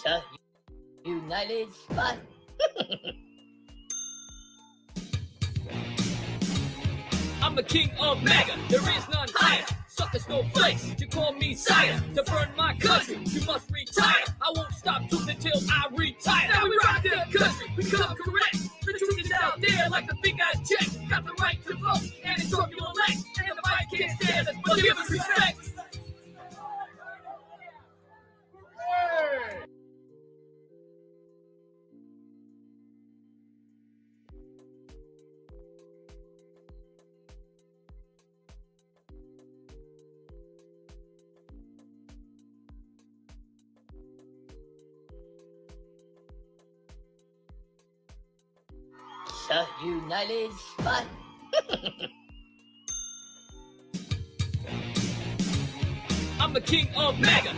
TUS United Spot. I'm the king of mega, there is none higher. Suckers no place to call me sire. To burn my country, you must retire. I won't stop truth until I retire. Now we rock the country, we come correct. The truth is out there like the big ass check. Got the right to vote, and it's from your elect. And the fight can't stand us, but give us respect. TUS United Spot. I'm the king of mega.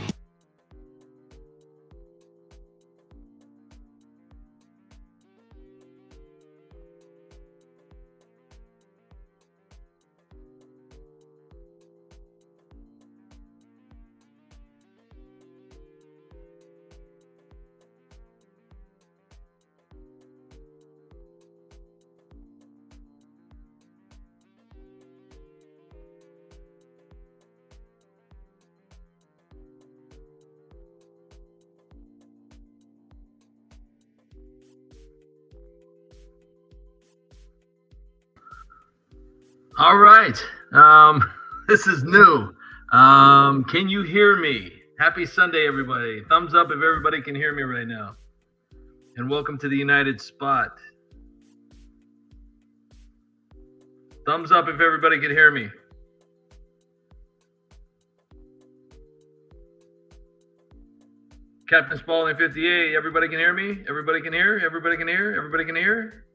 All right. This is new. Can you hear me? Happy Sunday, everybody. Thumbs up if everybody can hear me right now. And welcome to the United Spot. Thumbs up if everybody can hear me. Captain Spaulding 58, everybody can hear me? Everybody can hear? Everybody can hear? Everybody can hear?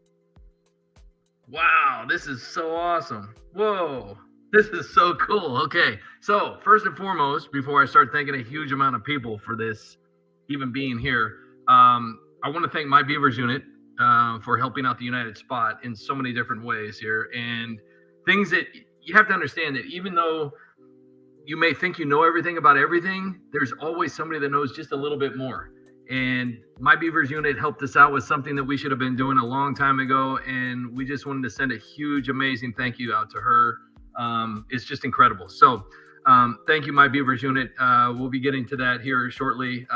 Wow, this is so awesome. Whoa, this is so cool. Okay, so first and foremost, before I start thanking a huge amount of people for this, even being here, I want to thank My Beavers Unit for helping out the United Spot in so many different ways here. And things that you have to understand that even though you may think you know everything about everything, there's always somebody that knows just a little bit more. And My Beavers Unit helped us out with something that we should have been doing a long time ago. And we just wanted to send a huge, amazing thank you out to her. It's just incredible. So thank you, My Beavers Unit. We'll be getting to that here shortly.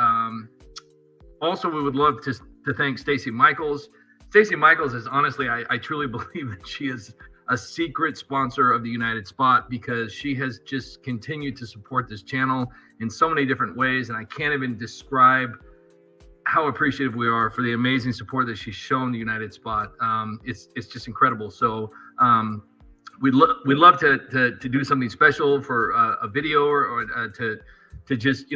Also, we would love to thank Stacy Michaels. Stacy Michaels is honestly, I truly believe that she is a secret sponsor of the United Spot because she has just continued to support this channel in so many different ways. And I can't even describe how appreciative we are for the amazing support that she's shown the United Spot. It's just incredible. So we'd love to do something special for a video or to just,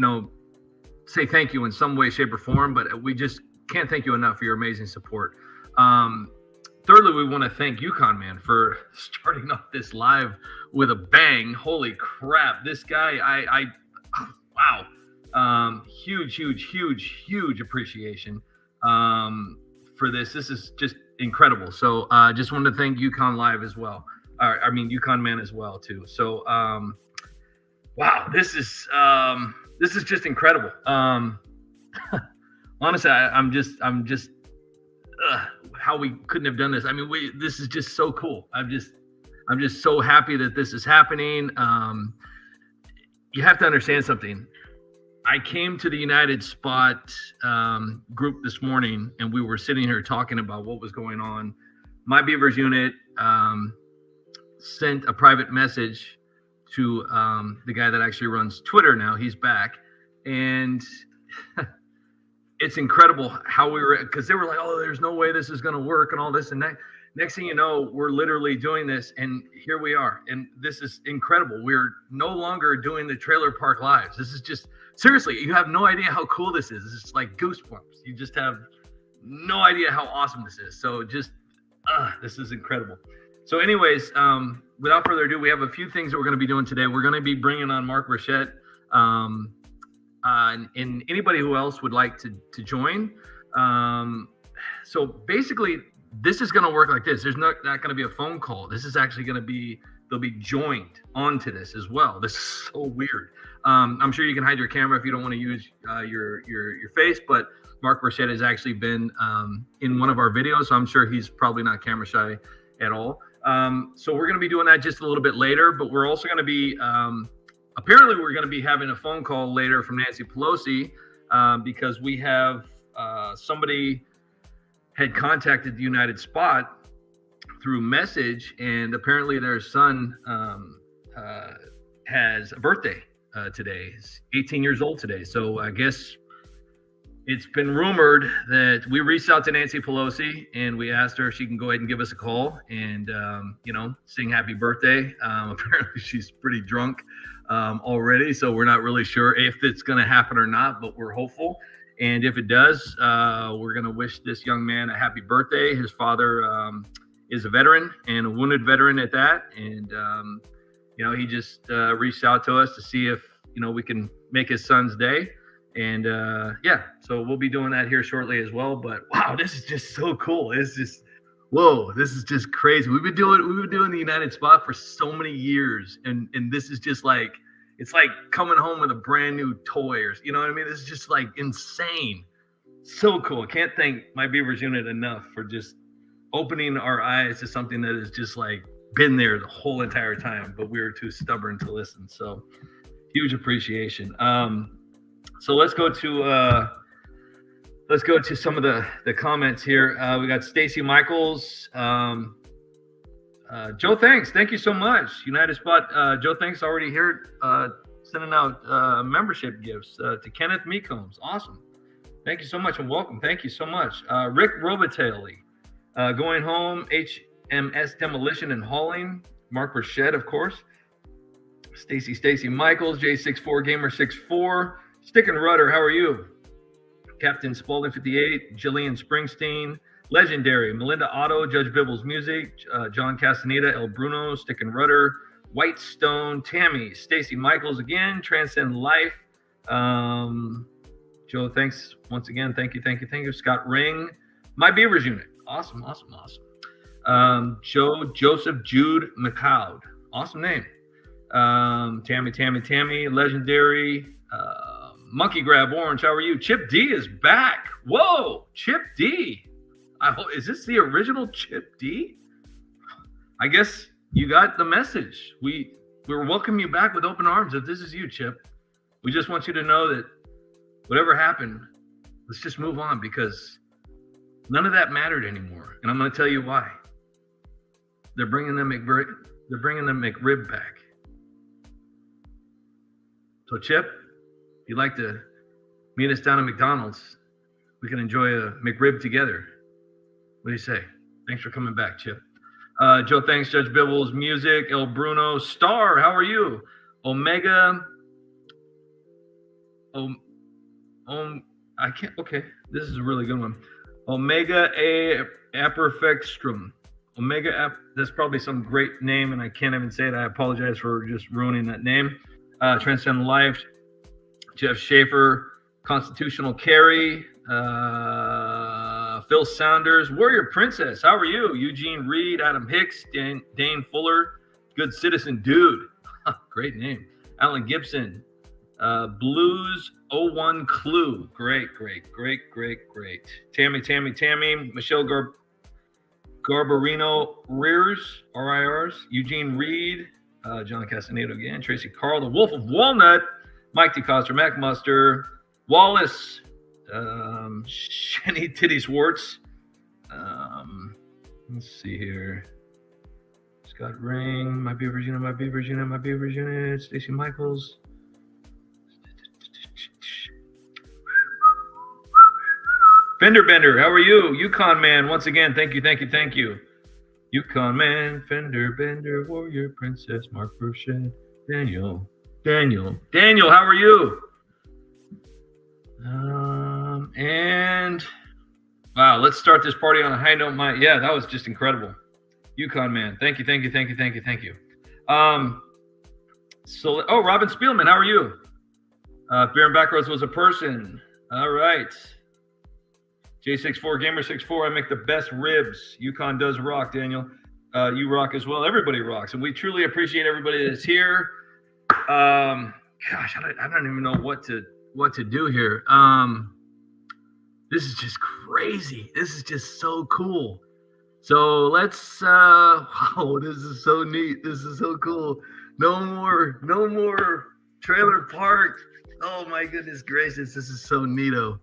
say thank you in some way, shape, or form. But we just can't thank you enough for your amazing support. Thirdly, we want to thank UConn Man for starting off this live with a bang. Holy crap. This guy, wow. Huge appreciation for this. This is just incredible. So just wanted to thank UConn Live as well. UConn Man as well too. So wow, this is just incredible. Honestly, I'm just how we couldn't have done this. I mean, this is just so cool. I'm just so happy that this is happening. You have to understand something. I came to the United Spot group this morning, and we were sitting here talking about what was going on. My Beavers Unit sent a private message to the guy that actually runs Twitter now. He's back, and it's incredible how we were, because they were like, oh, there's no way this is going to work and all this and that. Next thing you know, we're literally doing this, and here we are. And this is incredible. We're no longer doing the Trailer Park Lives. This is just, seriously, you have no idea how cool this is. It's like goosebumps. You just have no idea how awesome this is. So just, this is incredible. So anyways, without further ado, we have a few things that we're going to be doing today. We're going to be bringing on Mark Richette, and anybody who else would like to join. So basically, this is going to work like this. There's not going to be a phone call. This is actually going to be they'll be joined onto this as well. This is so weird. I'm sure you can hide your camera if you don't want to use your face, but Mark Richette has actually been in one of our videos, so I'm sure he's probably not camera shy at all. So we're going to be doing that just a little bit later, but we're also going to be apparently we're going to be having a phone call later from Nancy Pelosi because we have somebody had contacted the United Spot through message, and apparently their son has a birthday today. He's 18 years old today. So I guess it's been rumored that we reached out to Nancy Pelosi and we asked her if she can go ahead and give us a call and, sing happy birthday. Apparently she's pretty drunk already, so we're not really sure if it's going to happen or not, but we're hopeful. And if it does, we're going to wish this young man a happy birthday. His father is a veteran and a wounded veteran at that. And, he just reached out to us to see if, we can make his son's day. And so we'll be doing that here shortly as well. But wow, this is just so cool. It's just, whoa, this is just crazy. We've been doing the United Spot for so many years. And this is just like, it's like coming home with a brand new toy, or you know what I mean? This is just like insane. So cool. Can't thank my Beavers Unit enough for just opening our eyes to something that has just like been there the whole entire time, but we were too stubborn to listen. So huge appreciation. So let's go to some of the comments here. We got Stacy Michaels. Joe Thanks, thank you so much. United Spot, Joe Thanks already here sending out membership gifts to Kenneth Meecombs. Awesome. Thank you so much and welcome. Thank you so much. Rick Robitelli, going home, HMS Demolition and Hauling. Mark Richette, of course. Stacy Michaels, J64 Gamer 64. Stick and Rudder, how are you? Captain Spaulding 58, Jillian Springsteen, Legendary, Melinda Otto, Judge Bibble's Music, John Castaneda, El Bruno, Stick and Rudder, White Stone, Tammy, Stacy Michaels again, Transcend Life. Joe, thanks once again. Thank you. Scott Ring, My Beavers Unit. Awesome. Joseph Jude McLeod. Awesome name. Tammy, Legendary, Monkey Grab Orange, how are you? Chip D is back. Whoa, Chip D. Is this the original Chip D? I guess you got the message. We're welcoming you back with open arms. If this is you, Chip, we just want you to know that whatever happened, let's just move on because none of that mattered anymore. And I'm going to tell you why. They're bringing the McRib back. So, Chip, if you'd like to meet us down at McDonald's, we can enjoy a McRib together. What do you say? Thanks for coming back, Chip. Joe, thanks. Judge Bibble's Music. El Bruno. Star, how are you? Omega. I can't. Okay, this is a really good one. Omega A Aperfectrum. That's probably some great name, and I can't even say it. I apologize for just ruining that name. Transcend Life. Jeff Schaefer. Constitutional Carry. Phil Saunders, Warrior Princess, how are you? Eugene Reed, Adam Hicks, Dane Fuller, Good Citizen Dude, great name. Alan Gibson, Blues 01 Clue, great. Tammy, Michelle Garbarino, RIRs, Eugene Reed, John Castaneda again, Tracy Carl, the Wolf of Walnut, Mike D. Coster, Mac Muster, Wallace, Shenny Titty Swartz. Let's see here. Scott Ring, My Beavers Unit, Stacy Michaels. Fender Bender, how are you? Yukon Man, once again, thank you. Yukon Man, Fender Bender, Warrior Princess, Mark Richette, Daniel, how are you? And wow, let's start this party on a high note. That was just incredible. Yukon Man, thank you. Robin Spielman, how are you? Baron Backroads was a person. All right. J64 Gamer 64, I make the best ribs. Yukon does rock, Daniel. You rock as well. Everybody rocks, and we truly appreciate everybody that's here. Gosh, I don't even know what to do here. This is just crazy. This is just so cool. So let's. Wow, this is so neat. This is so cool. No more trailer park. Oh my goodness gracious, this is so neato.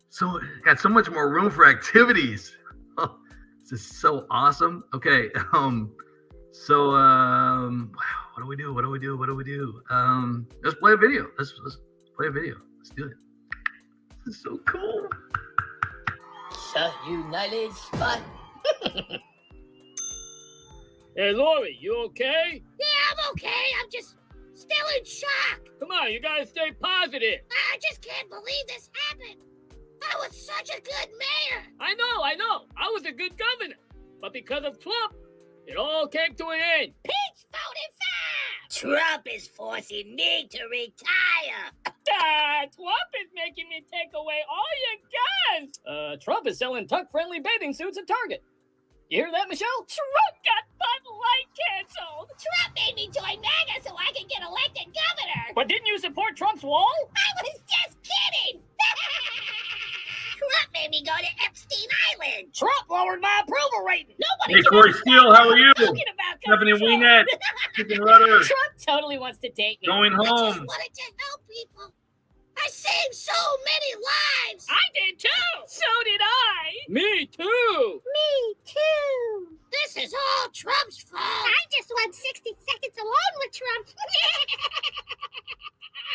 So got so much more room for activities. Oh, this is so awesome. Okay. Wow, what do we do? Let's play a video. Let's play a video. Let's do it. This is so cool. So you knowledge spot. Hey, Lori, you okay? Yeah, I'm okay. I'm just still in shock. Come on, you gotta stay positive. I just can't believe this happened. I was such a good mayor. I know. I was a good governor. But because of Trump, it all came to an end. Peach voted for. Trump is forcing me to retire. Trump is making me take away all your guns. Trump is selling tuck-friendly bathing suits at Target. You hear that, Michelle? Trump got Bud Light canceled. Trump made me join MAGA so I could get elected governor. But didn't you support Trump's wall? I was just kidding. Trump made me go to Epstein Island. Trump lowered my approval rating. Hey, Corey Steele, how are you? Talking about Stephanie Trump. Wingett, Chicken Rudder, Trump totally wants to date me. going I just home. wanted to help people. I saved so many lives. I did too. So did I. Me too. Me too. This is all Trump's fault. I just want 60 seconds alone with Trump.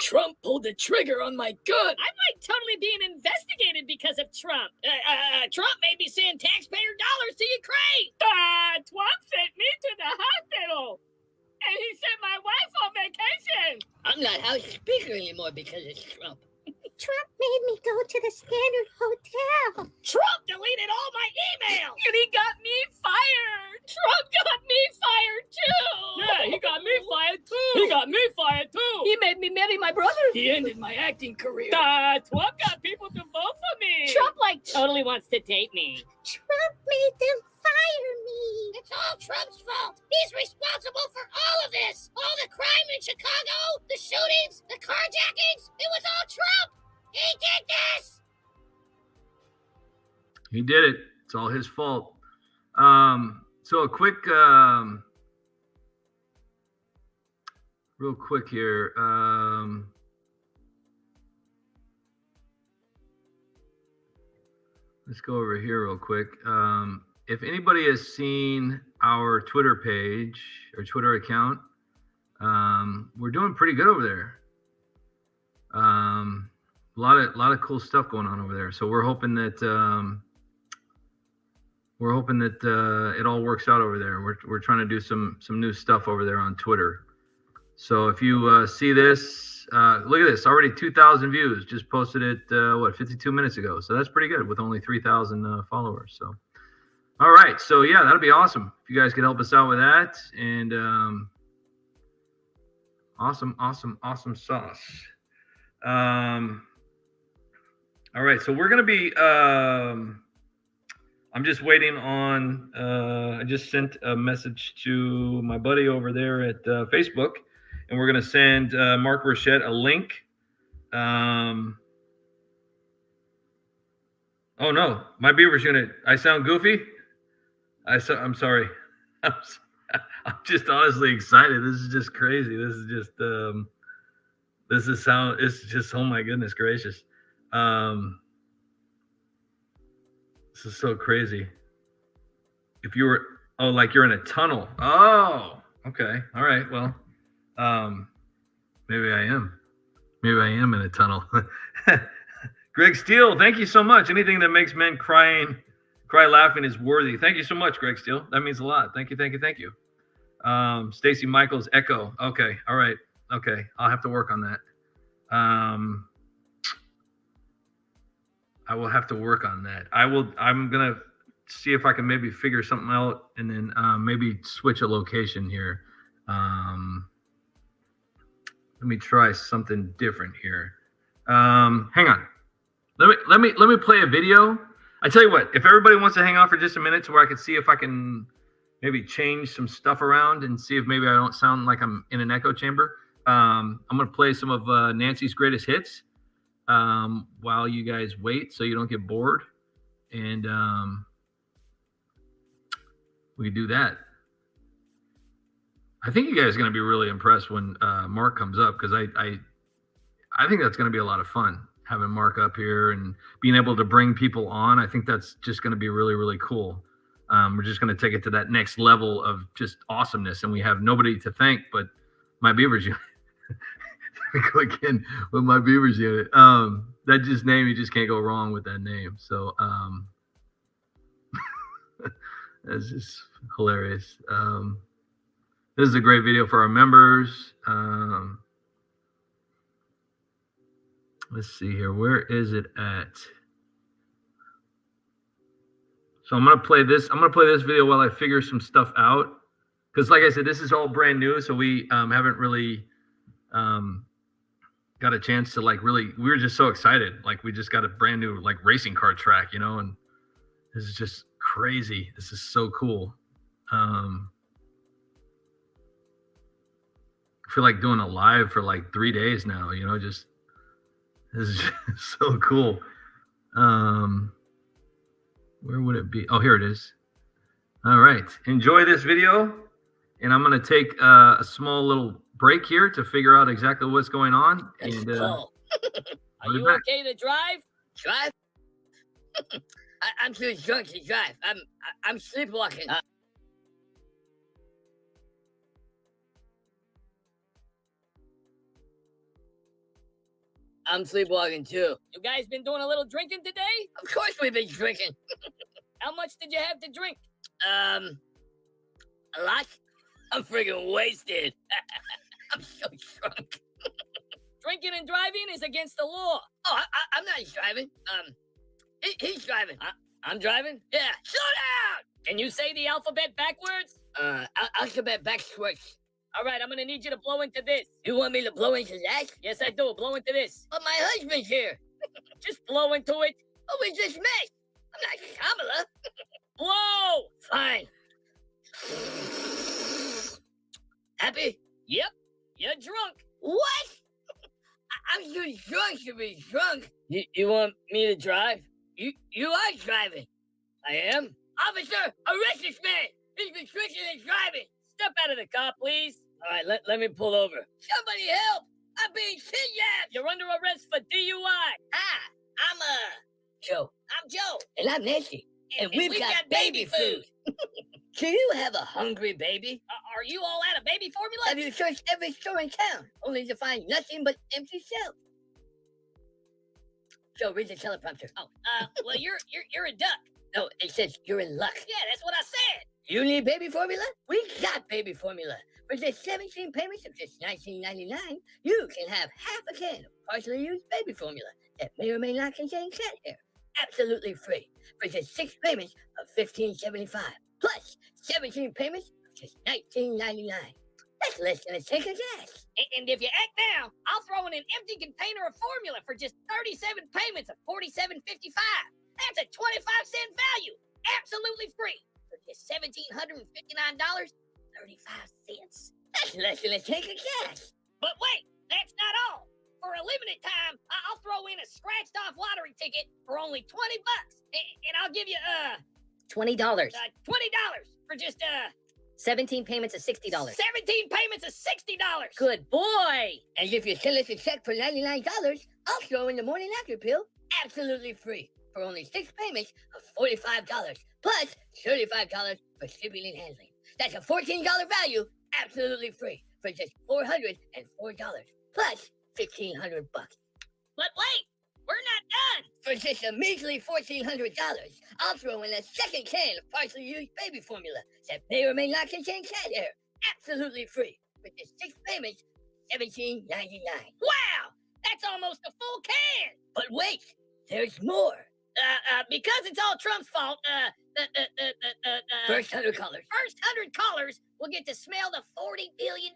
Trump pulled the trigger on my gun. I might totally be investigated because of Trump. Trump made me send taxpayer dollars to Ukraine. Trump sent me to the hospital. And he sent my wife on vacation. I'm not House Speaker anymore because of Trump. Trump made me go to the Standard Hotel. Trump deleted all my emails. And he got me fired. Trump got me fired too. Yeah, he got me fired too. He made me marry my brother. He ended my acting career. Trump got people to vote for me. Trump totally wants to date me. Trump made them fire me. It's all Trump's fault. He's responsible for all of this. All the crime in Chicago, the shootings, the carjackings. It was all Trump. He did this. He did it. It's all his fault. So a quick, real quick here. Let's go over here real quick. If anybody has seen our Twitter page or Twitter account, we're doing pretty good over there. A lot of cool stuff going on over there. So we're hoping that it all works out over there. We're trying to do some new stuff over there on Twitter. So if you see this, look at this, already 2,000 views. Just posted it 52 minutes ago. So that's pretty good with only 3,000 followers. So all right, so yeah, that'll be awesome if you guys could help us out with that. And awesome sauce. All right, so we're gonna be. I'm just waiting on. I just sent a message to my buddy over there at Facebook, and we're gonna send Mark Richette a link. Oh no, my Beavers unit. I sound goofy. I'm sorry. I'm just honestly excited. This is just crazy. This is just. It's just. Oh my goodness gracious. This is so crazy. If you were, like you're in a tunnel. Oh, okay. All right. Well, maybe I am. Maybe I am in a tunnel. Greg Steele, thank you so much. Anything that makes men cry laughing is worthy. Thank you so much, Greg Steele. That means a lot. Thank you. Stacy Michaels, Echo. Okay. All right. Okay. I'll have to work on that. I will have to work on that. I'm going to see if I can maybe figure something out and then maybe switch a location here. Let me try something different here. Hang on. Let me play a video. I tell you what, if everybody wants to hang on for just a minute to where I can see if I can maybe change some stuff around and see if maybe I don't sound like I'm in an echo chamber. I'm going to play some of Nancy's greatest hits while you guys wait so you don't get bored. And we do that. I think you guys are going to be really impressed when Mark comes up, because I think that's going to be a lot of fun, having Mark up here and being able to bring people on. I think that's just going to be really, really cool. We're just going to take it to that next level of just awesomeness, and we have nobody to thank but my Beavers unit. Go again with my Beavers unit. That just name, you just can't go wrong with that name. So that's just hilarious. This is a great video for our members. Let's see here. Where is it at? So I'm gonna play this. I'm gonna play this video while I figure some stuff out. Because like I said, this is all brand new, so we haven't really got a chance to like really. We were just so excited. Like we just got a brand new like racing car track, you know, and this is just crazy. This is so cool. I feel like doing a live for like 3 days now, you know, just this is just so cool. Where would it be? Oh, here it is. All right. Enjoy this video. And I'm going to take a small little break here to figure out exactly what's going on. That's And cool. Are you okay to drive? Drive? I'm too drunk to drive. I'm sleepwalking. I'm sleepwalking too. You guys been doing a little drinking today? Of course we've been drinking. How much did you have to drink? A lot. I'm friggin' wasted. I'm so drunk. Drinking and driving is against the law. Oh, I'm not driving. He's driving. I'm driving? Yeah, slow down! Can you say the alphabet backwards? Alphabet backwards. All right, I'm gonna need you to blow into this. You want me to blow into that? Yes, I do. Blow into this. But my husband's here. Just blow into it. Oh, we just met. I'm not Kamala. Blow! Fine. Happy? Yep. You're drunk. What? I'm too drunk to be drunk. You want me to drive? You are driving. I am? Officer, arrest this man. He's been drinking and driving. Step out of the car, please. All right, let me pull over. Somebody help. I'm being kidnapped. You're under arrest for DUI. I'm Joe. I'm Joe. And I'm Nancy. And we've got baby food. Do you have a hungry baby? Are you all out of baby formula? Have you searched every store in town, only to find nothing but empty shelves? Joe, read the teleprompter. Oh, well, you're a duck. No, it says you're in luck. Yeah, that's what I said. You need baby formula? We got baby formula. For just 17 payments of just $19.99, you can have half a can of partially used baby formula that may or may not contain cat hair. Absolutely free. For just 6 payments of $15.75. Plus 17 payments of just $19.99. That's less than a tank of gas. And if you act now, I'll throw in an empty container of formula for just 37 payments of $47.55. That's a 25-cent value. Absolutely free. For just $1,759.35. That's less than a tank of gas. But wait, that's not all. For a limited time, I'll throw in a scratched-off lottery ticket for only $20. And I'll give you, $20. $20 for just, 17 payments of $60. 17 payments of $60. Good boy. And if you send us a check for $99, I'll throw in the morning after pill absolutely free for only 6 payments of $45, plus $35 for shipping and handling. That's a $14 value, absolutely free for just $404, plus $1,500. But wait, we're not done. For just a measly $1,400, I'll throw in a second can of partially used baby formula that may or may not contain cat hair, absolutely free for just 6 payments, $17.99. Wow, that's almost a full can. But wait, there's more. Because it's all Trump's fault, First 100 callers. First 100 callers will get to smell the $40 billion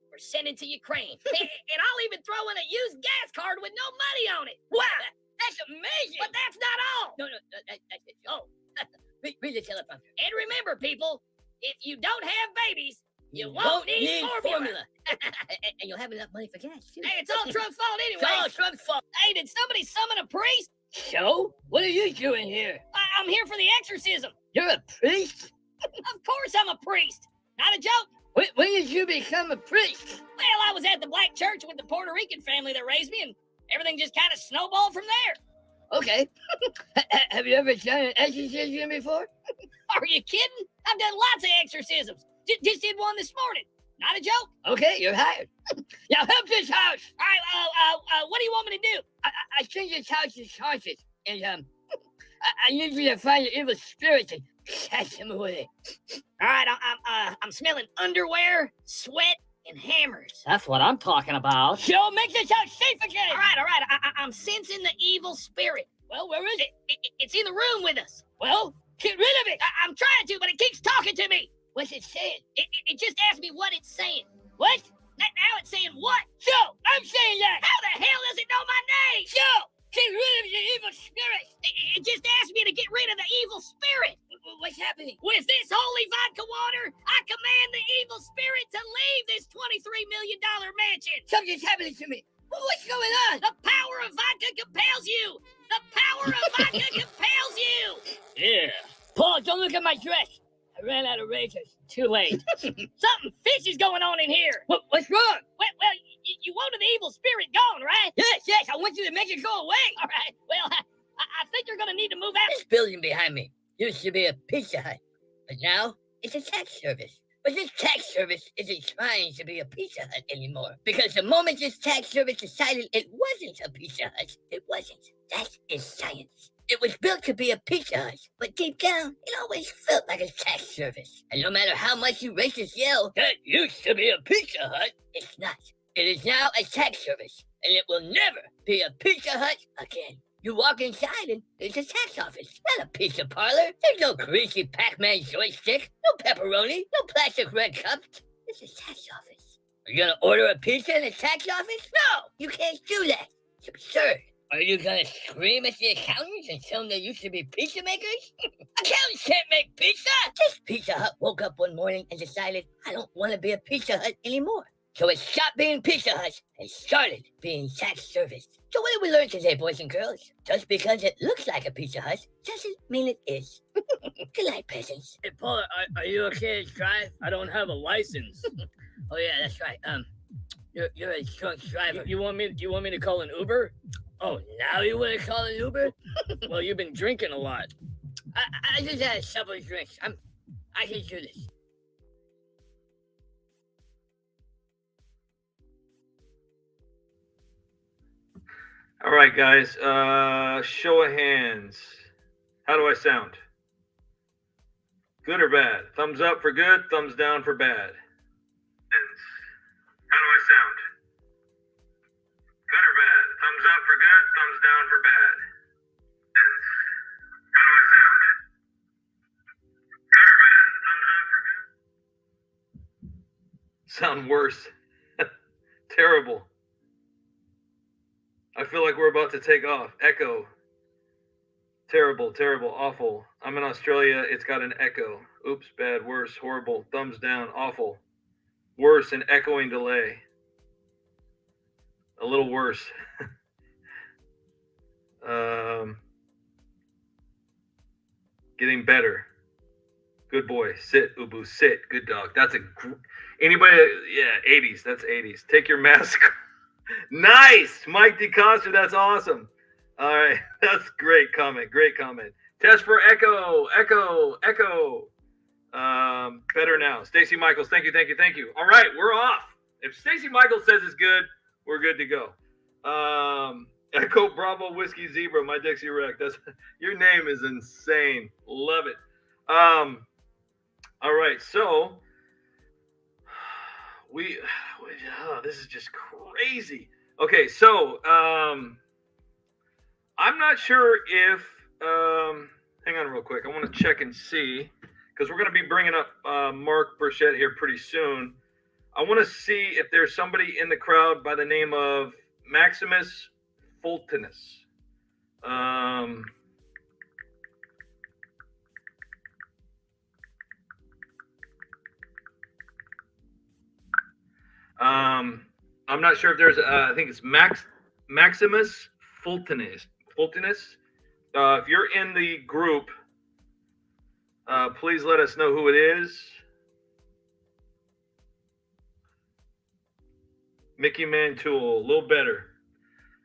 we're sending to Ukraine. And I'll even throw in a used gas card with no money on it. Wow, that's amazing. But that's not all. No, that's it. Oh, read the teleprompter. And remember, people, If you don't have babies, you won't need formula. And you'll have enough money for gas, too. Hey, it's all Trump's fault anyway. It's all Trump's fault. Hey, did somebody summon a priest? So, what are you doing here? I'm here for the exorcism. You're a priest? Of course I'm a priest. Not a joke. When did you become a priest? Well, I was at the black church with the Puerto Rican family that raised me, and everything just kind of snowballed from there. Okay. Have you ever done an exorcism before? Are you kidding? I've done lots of exorcisms. Just did one this morning. Not a joke. Okay, you're hired. Now help this house. All right, what do you want me to do? I think this house is haunted, and I need you to find the evil spirits and catch them away. All right, I'm smelling underwear, sweat, and hammers. That's what I'm talking about. So make this house safe again. All right. I'm sensing the evil spirit. Well, where is it? It's in the room with us. Well, get rid of it. I'm trying to, but it keeps talking to me. What's it saying? It just asked me what it's saying. What? Now it's saying what? So, I'm saying that. How the hell does it know my name? So, get rid of the evil spirit. It just asked me to get rid of the evil spirit. What's happening? With this holy vodka water, I command the evil spirit to leave this $23 million mansion. Something's happening to me. What's going on? The power of vodka compels you. The power of vodka compels you. Yeah. Paul, don't look at my dress. I ran out of razors. Too late. Something fishy's going on in here. What's wrong? Well, you wanted the evil spirit gone, right? Yes. I want you to make it go away. All right. Well, I think you're going to need to move out. This building behind me used to be a Pizza Hut, but now it's a tax service. But this tax service isn't trying to be a Pizza Hut anymore, because the moment this tax service decided it wasn't a Pizza Hut, it wasn't. That is science. It was built to be a Pizza Hut, but deep down, it always felt like a tax service. And no matter how much you racists yell, that used to be a Pizza Hut, it's not. It is now a tax service, and it will never be a Pizza Hut again. You walk inside and it's a tax office, not a pizza parlor. There's no greasy Pac-Man joystick, no pepperoni, no plastic red cups. It's a tax office. Are you gonna order a pizza in a tax office? No, you can't do that. It's absurd. Are you gonna scream at the accountants and tell them they used to be pizza makers? Accountants can't make pizza! This Pizza Hut woke up one morning and decided, I don't want to be a Pizza Hut anymore. So it stopped being Pizza Hut and started being tax service. So what did we learn today, boys and girls? Just because it looks like a Pizza Hut doesn't mean it is. Good night, peasants. Hey, Paul, are you okay to drive? I don't have a license. Oh yeah, that's right. You're a drunk driver. You want me to call an Uber? Oh, now you want to call an Uber? Well, you've been drinking a lot. I just had a couple of drinks. I can do this. All right, guys. Show of hands. How do I sound? Good or bad? Thumbs up for good, thumbs down for bad. How do I sound? Good or bad? Thumbs up for good, thumbs down for bad. How do I sound? Good or bad? Thumbs up for good? Sound worse. Terrible. I feel like we're about to take off. Echo. Terrible, terrible, awful. I'm in Australia. It's got an echo. Oops, bad, worse, horrible. Thumbs down, awful. Worse, an echoing delay. A little worse. Getting better. Good boy. Sit, Ubu. Sit. Good dog. That's anybody. Yeah, 80s. That's 80s. Take your mask. Nice, Mike DeCosta. That's awesome. All right, that's great comment. Great comment. Test for echo. Better now. Stacy Michaels. Thank you. All right, we're off. If Stacy Michaels says it's good, we're good to go. Echo Bravo Whiskey Zebra. My Dixie Wreck. That's your name is insane. Love it. All right, so this is just crazy. Okay, so I'm not sure if hang on real quick. I want to check and see because we're going to be bringing up Mark Richette here pretty soon. I want to see if there's somebody in the crowd by the name of Maximus Fultonus. I'm not sure if there's, I think it's Maximus Fultinus. If you're in the group, please let us know who it is. Mickey Mantool, a little better.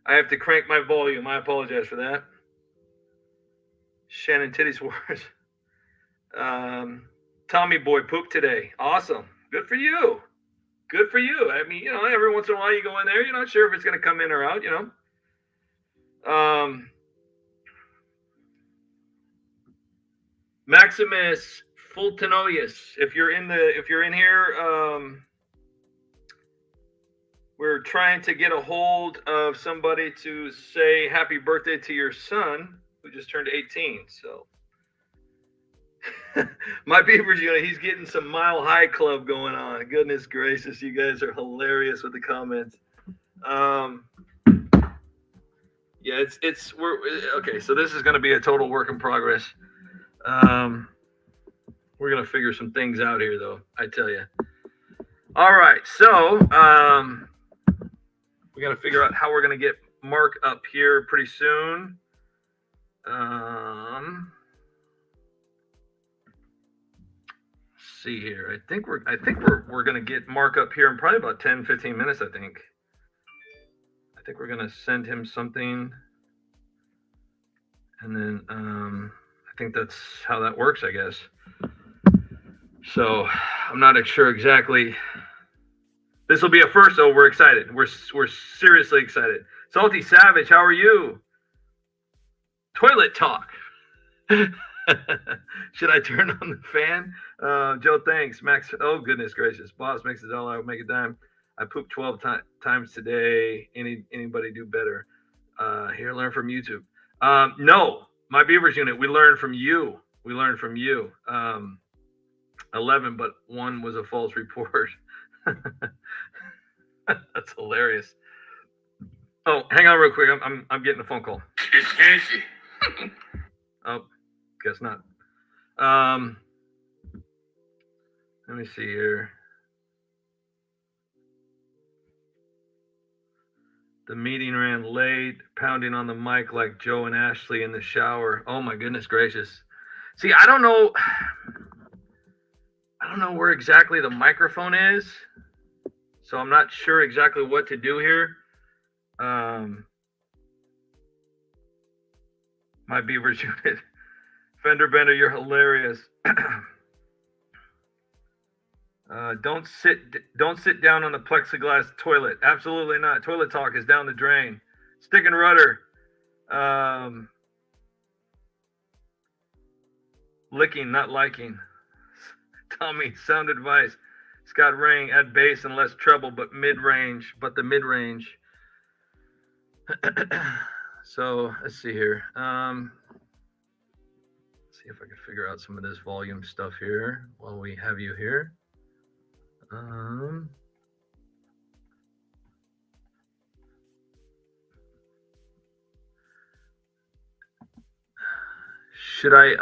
I have to crank my volume. I apologize for that. Shannon Titties Wars. Tommy Boy pooped today. Awesome. Good for you. Good for you. I mean, you know, every once in a while you go in there, you're not sure if it's going to come in or out, you know. Maximus Fultinoius. If you're in here, we're trying to get a hold of somebody to say happy birthday to your son, who just turned 18. So my beaver's, you know, he's getting some Mile High Club going on. Goodness gracious, you guys are hilarious with the comments. Yeah, we're okay. So this is going to be a total work in progress. We're going to figure some things out here, though, I tell you. All right, so we got to figure out how we're going to get Mark up here pretty soon. Let's see here. I think we're going to get Mark up here in probably about 10-15 minutes, I think. I think we're going to send him something. And then I think that's how that works, I guess. So I'm not sure exactly. This will be a first, though. We're excited. We're seriously excited. Salty Savage, how are you? Toilet talk. Should I turn on the fan? Joe, thanks. Max, oh, goodness gracious. Boss makes $1, I will make a dime. I pooped 12 times today. Anybody do better? Here, learn from YouTube. No, my Beavers unit, we learned from you. 11, but 1 was a false report. That's hilarious. Oh, hang on real quick. I'm getting a phone call. It's Nancy. Oh, guess not. Let me see here. The meeting ran late, pounding on the mic like Joe and Ashley in the shower. Oh my goodness gracious. See, I don't know where exactly the microphone is. So I'm not sure exactly what to do here. My Beavers unit. Fender Bender, you're hilarious. Don't sit down on the plexiglass toilet. Absolutely not. Toilet talk is down the drain. Stick and rudder. Licking, not liking. Tommy, sound advice. Scott Ring, add bass and less treble, but mid-range. But the mid-range. So let's see here. Let's see if I can figure out some of this volume stuff here while we have you here. Should I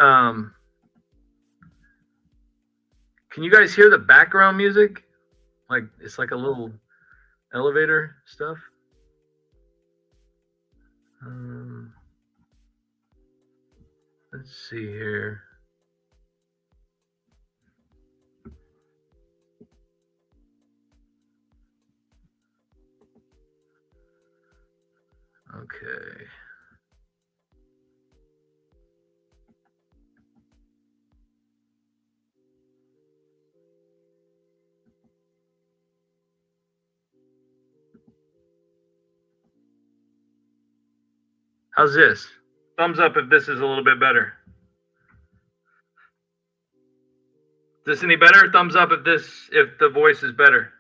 can you guys hear the background music? Like it's like a little elevator stuff. Let's see here. Okay. How's this? Thumbs up if this is a little bit better. Is this any better? Thumbs up if the voice is better.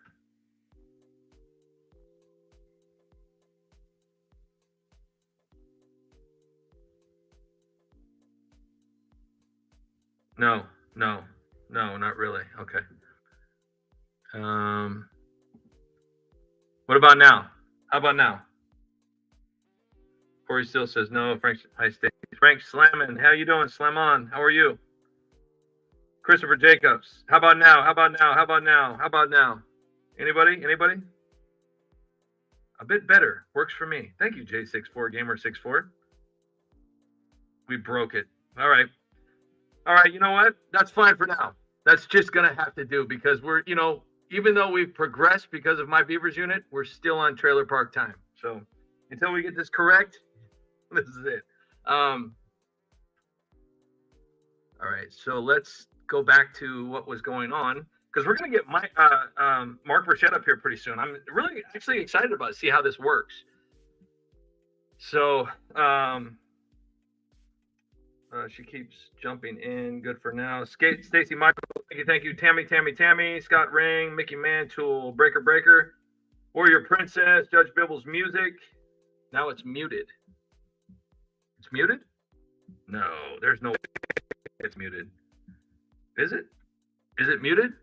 No, not really. Okay. What about now? How about now? Corey still says no. Frank, hi, Stacey. Frank Slammin, how you doing? Slam on. How are you? Christopher Jacobs. How about now? How about now? How about now? How about now? Anybody? A bit better. Works for me. Thank you, J64 Gamer 64. We broke it. All right. All right. You know what? That's fine for now. That's just going to have to do because we're, you know, even though we've progressed because of my Beavers unit, we're still on trailer park time. So until we get this correct, this is it. All right. So let's go back to what was going on because we're going to get Mark Richette up here pretty soon. I'm really actually excited about see how this works. So she keeps jumping in. Good for now. Stacy Michael, thank you. Tammy, Scott Ring, Mickey Mantle, Breaker, Warrior Princess, Judge Bibble's music. Now it's muted. It's muted? No, there's no way it's muted. Is it? Is it muted?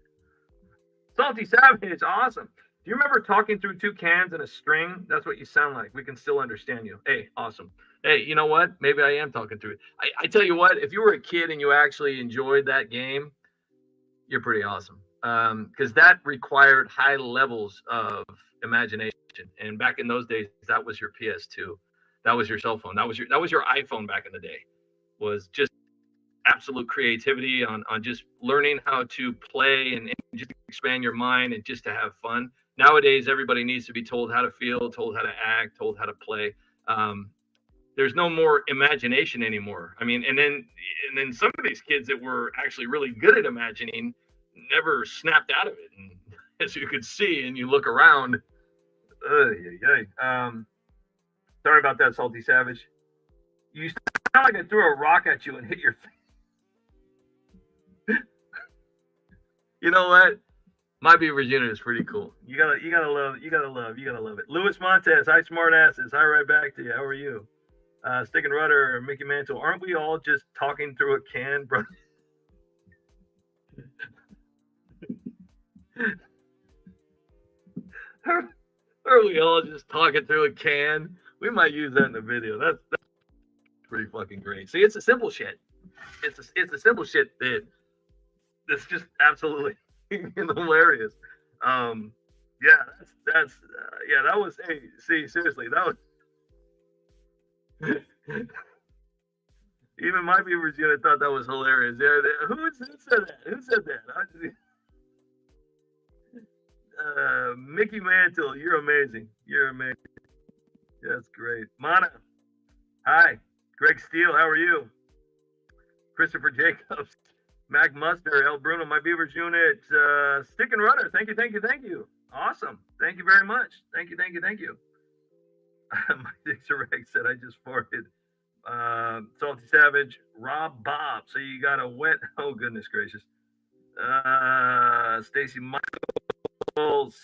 Salty Savage, awesome. Do you remember talking through 2 cans and a string? That's what you sound like. We can still understand you. Hey, awesome. Hey, you know what? Maybe I am talking through it. I tell you what, if you were a kid and you actually enjoyed that game, you're pretty awesome. Because that required high levels of imagination. And back in those days, that was your PS2. That was your cell phone. That was your iPhone back in the day. Was just absolute creativity on just learning how to play and just expand your mind and just to have fun. Nowadays, everybody needs to be told how to feel, told how to act, told how to play. There's no more imagination anymore. I mean, and then some of these kids that were actually really good at imagining never snapped out of it. And as you could see, and you look around, sorry about that, Salty Savage. You sound like I threw a rock at you and hit your face. You know what? My Beavers unit is pretty cool. You gotta love it. Louis Montez, hi smartasses. Hi, right back to you. How are you? Stick and Rudder, Mickey Mantle. Aren't we all just talking through a can, bro? Are we all just talking through a can? We might use that in the video. That's pretty fucking great. See, it's a simple shit. It's a simple shit that's just absolutely hilarious. Yeah, that was. Hey, see, seriously, that was. Even my Beavers unit thought that was hilarious. Yeah, who said that? Who said that? Mickey Mantle, you're amazing. You're amazing. That's great. Mana, hi. Greg Steele, how are you? Christopher Jacobs, Mac Muster, El Bruno, my Beavers unit, Stick and Rudder. Thank you. Awesome. Thank you very much. Thank you. My Dixerac said I just farted. Salty Savage, Rob Bob. So you got a wet. Oh goodness gracious. Stacy Michaels,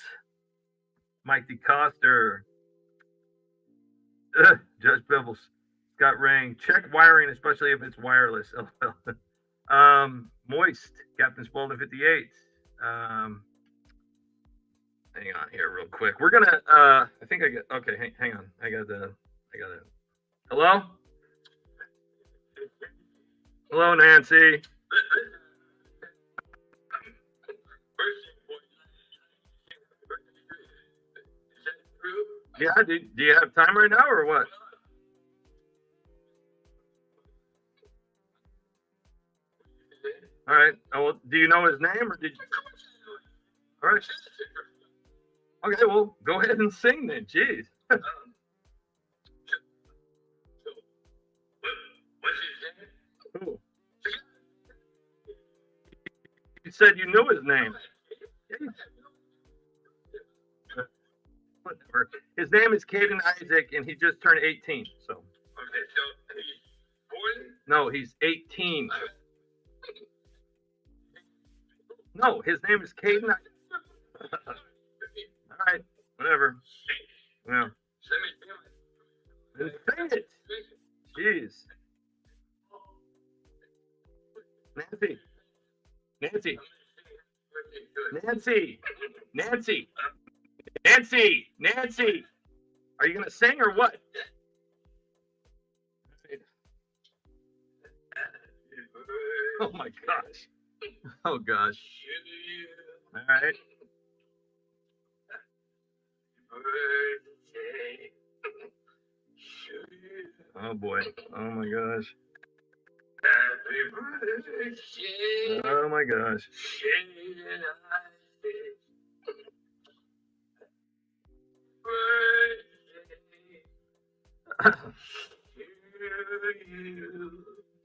Mike DeCoster, Judge Bibbles, Scott Ring. Check wiring, especially if it's wireless. Moist, Captain Spaulding 58. Hang on here real quick. We're gonna I think I get okay, hang on. I got it. Hello? Hello, Nancy. Yeah, do you have time right now or what? All right. Oh, well, do you know his name or did you? All right. Okay, well, go ahead and sing then. Jeez. What's his name? Who? You said you knew his name. Whatever. His name is Caden Isaac, and he just turned 18. So. Okay, so he's 40? No, he's 18. No, his name is Caden. All right, whatever. Yeah. Sing it. Jeez. Nancy. Are you gonna sing or what? Oh my gosh. Oh gosh. All right. Oh boy. Oh my gosh. Oh my gosh.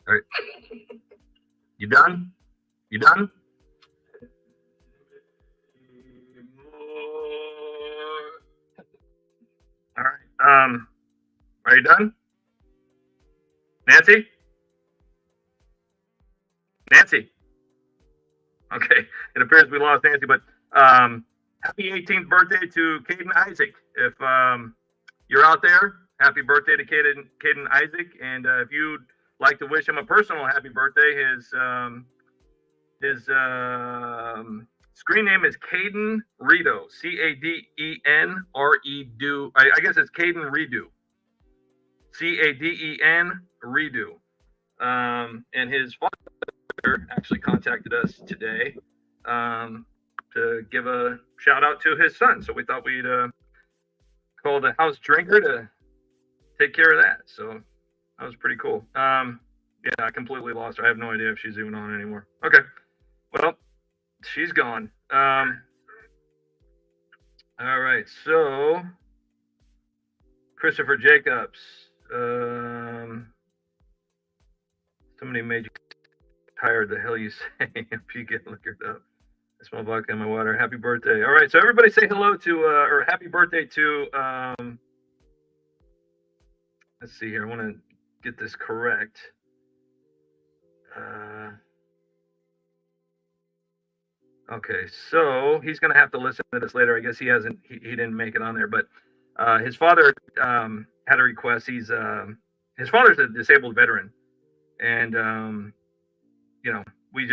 All right. You done? You done? All right. Are you done? Nancy? Nancy? Okay. It appears we lost Nancy, but happy 18th birthday to Caden Isaac. If you're out there, happy birthday to Caden Isaac. And if you'd like to wish him a personal happy birthday, his screen name is Caden Redo, Cadenredo. I guess it's Caden Redo, Caden Redo. And his father actually contacted us today to give a shout out to his son. So we thought we'd call the house drinker to take care of that. So that was pretty cool. Yeah, I completely lost her. I have no idea if she's even on anymore. Okay. Well, she's gone. All right. So Christopher Jacobs. Somebody made you tired. The hell you say? If you get liquored up. I smell vodka in my water. Happy birthday. All right. So everybody say hello to, or happy birthday to, let's see here. I want to get this correct. Okay, so he's going to have to listen to this later. I guess he didn't make it on there, but his father had a request. His father's a disabled veteran, and you know, we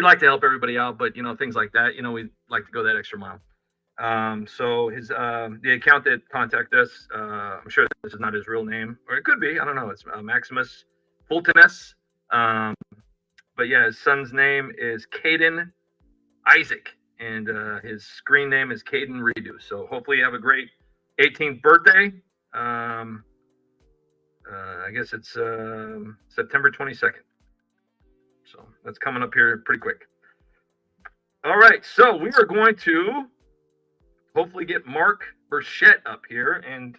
like to help everybody out, but you know, things like that, you know, we like to go that extra mile. So his the account that contacted us, I'm sure this is not his real name, or it could be, I don't know. It's Maximus Fultonus. But yeah, his son's name is Caden Isaac, and his screen name is Caden Redo. So hopefully you have a great 18th birthday. I guess it's September 22nd. So that's coming up here pretty quick. All right, so we are going to hopefully get Mark Richette up here, and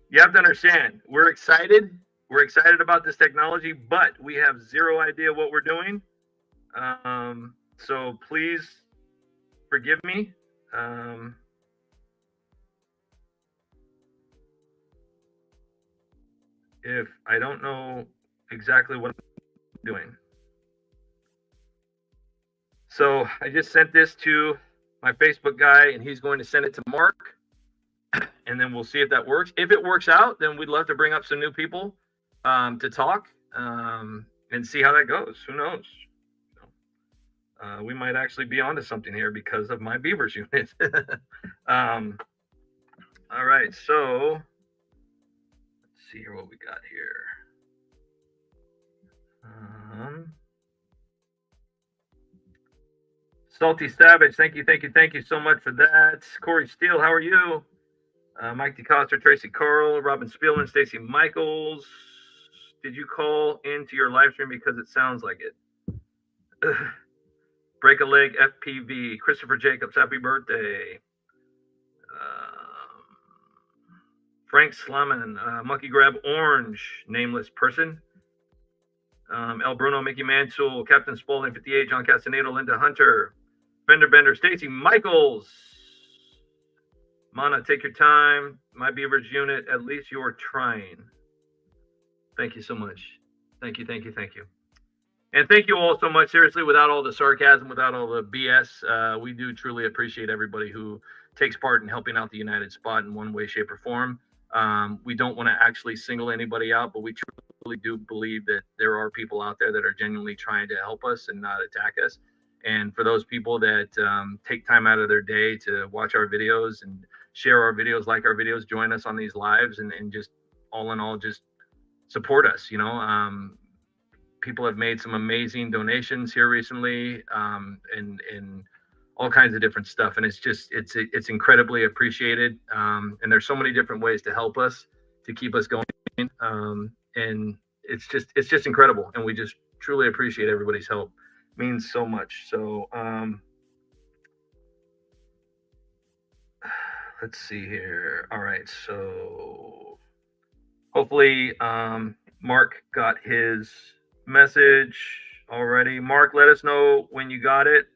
you have to understand, we're excited. We're excited about this technology, but we have zero idea what we're doing. So please forgive me. If I don't know exactly what I'm doing. So I just sent this to my Facebook guy, and he's going to send it to Mark, and then we'll see if that works. If it works out, then we'd love to bring up some new people to talk and see how that goes. Who knows? We might actually be onto something here because of my Beavers unit. All right, so let's see here what we got here. Salty Savage, thank you so much for that. Corey Steele, how are you? Mike DeCosta, Tracy Carl, Robin Spielman, Stacy Michaels. Did you call into your live stream because it sounds like it? Break a Leg FPV, Christopher Jacobs, happy birthday. Frank Slumman, Monkey Grab Orange, nameless person. El Bruno, Mickey Mansell, Captain Spaulding, 58, John Castaneda, Linda Hunter, Fender Bender, Stacy Michaels. Mana, take your time. My Beavers unit, at least you're trying. Thank you so much. Thank you. And thank you all so much. Seriously, without all the sarcasm, without all the BS, we do truly appreciate everybody who takes part in helping out the United Spot in one way, shape, or form. We don't want to actually single anybody out, but we truly do believe that there are people out there that are genuinely trying to help us and not attack us. And for those people that take time out of their day to watch our videos and share our videos, like our videos, join us on these lives, and just all in all, just support us. You know, people have made some amazing donations here recently, and all kinds of different stuff. And it's incredibly appreciated. And there's so many different ways to help us, to keep us going. And it's just incredible. And we just truly appreciate everybody's help. It means so much. So, let's see here. All right. So hopefully, Mark got his message already. Mark, let us know when you got it,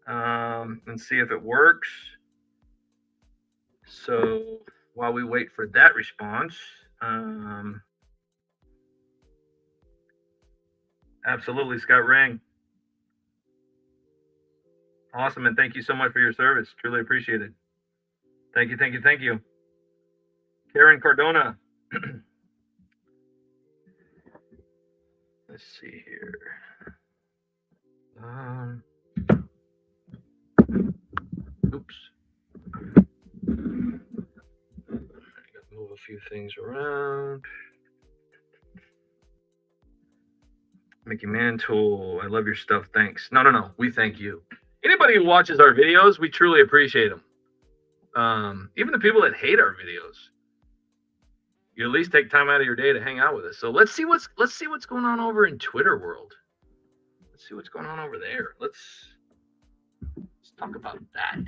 and see if it works. So while we wait for that response, absolutely, Scott Ring. Awesome, and thank you so much for your service. Truly appreciate it. Thank you, thank you, thank you. Karen Cardona. Let's see here. Oops. I gotta move a few things around. Mickey Mantle, I love your stuff. Thanks. No. We thank you. Anybody who watches our videos, we truly appreciate them. Even the people that hate our videos, you at least take time out of your day to hang out with us. So let's see what's going on over in Twitter world. Let's see what's going on over there. Let's talk about that.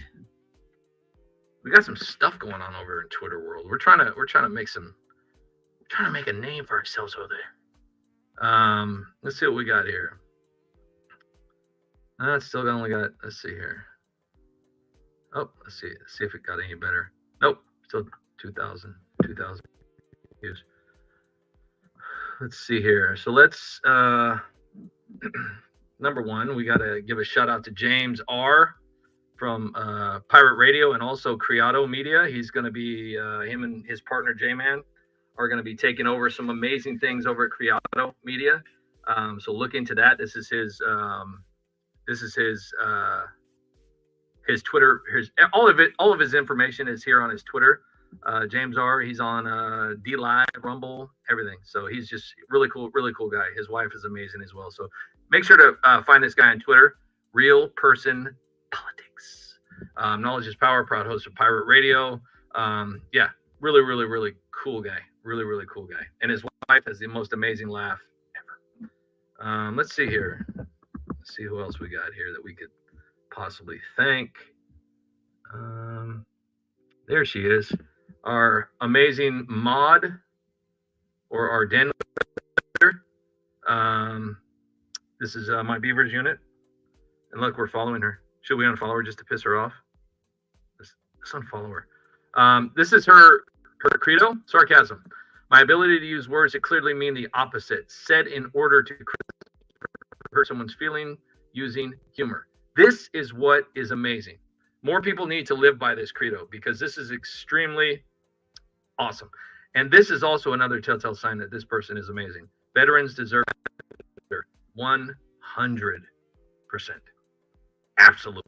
We got some stuff going on over in Twitter world. We're trying to make a name for ourselves over there. Let's see what we got here. Still only got, let's see here. Oh, let's see if it got any better. Nope, still 2,000 views. Let's see here. So let's, number one, we got to give a shout out to James R. from Pirate Radio and also Criado Media. He's going to be, him and his partner J-Man are going to be taking over some amazing things over at Criado Media. So look into that. This is his Twitter. All of his information is here on his Twitter. James R. He's on D Live, Rumble, everything. So he's just really cool guy. His wife is amazing as well. So make sure to find this guy on Twitter. Real Person Politics. Knowledge is Power. Proud host of Pirate Radio. Yeah, really cool guy. Really cool guy. And his wife has the most amazing laugh ever. Let's see here. Let's see who else we got here that we could possibly thank. There she is. Our amazing mod, or our den. This is my Beavers unit. And look, we're following her. Should we unfollow her just to piss her off? Let's unfollow her. This is her credo, sarcasm. My ability to use words that clearly mean the opposite, said in order to hurt someone's feeling using humor. This is what is amazing. More people need to live by this credo because this is extremely awesome. And this is also another telltale sign that this person is amazing. Veterans deserve 100%. Absolutely.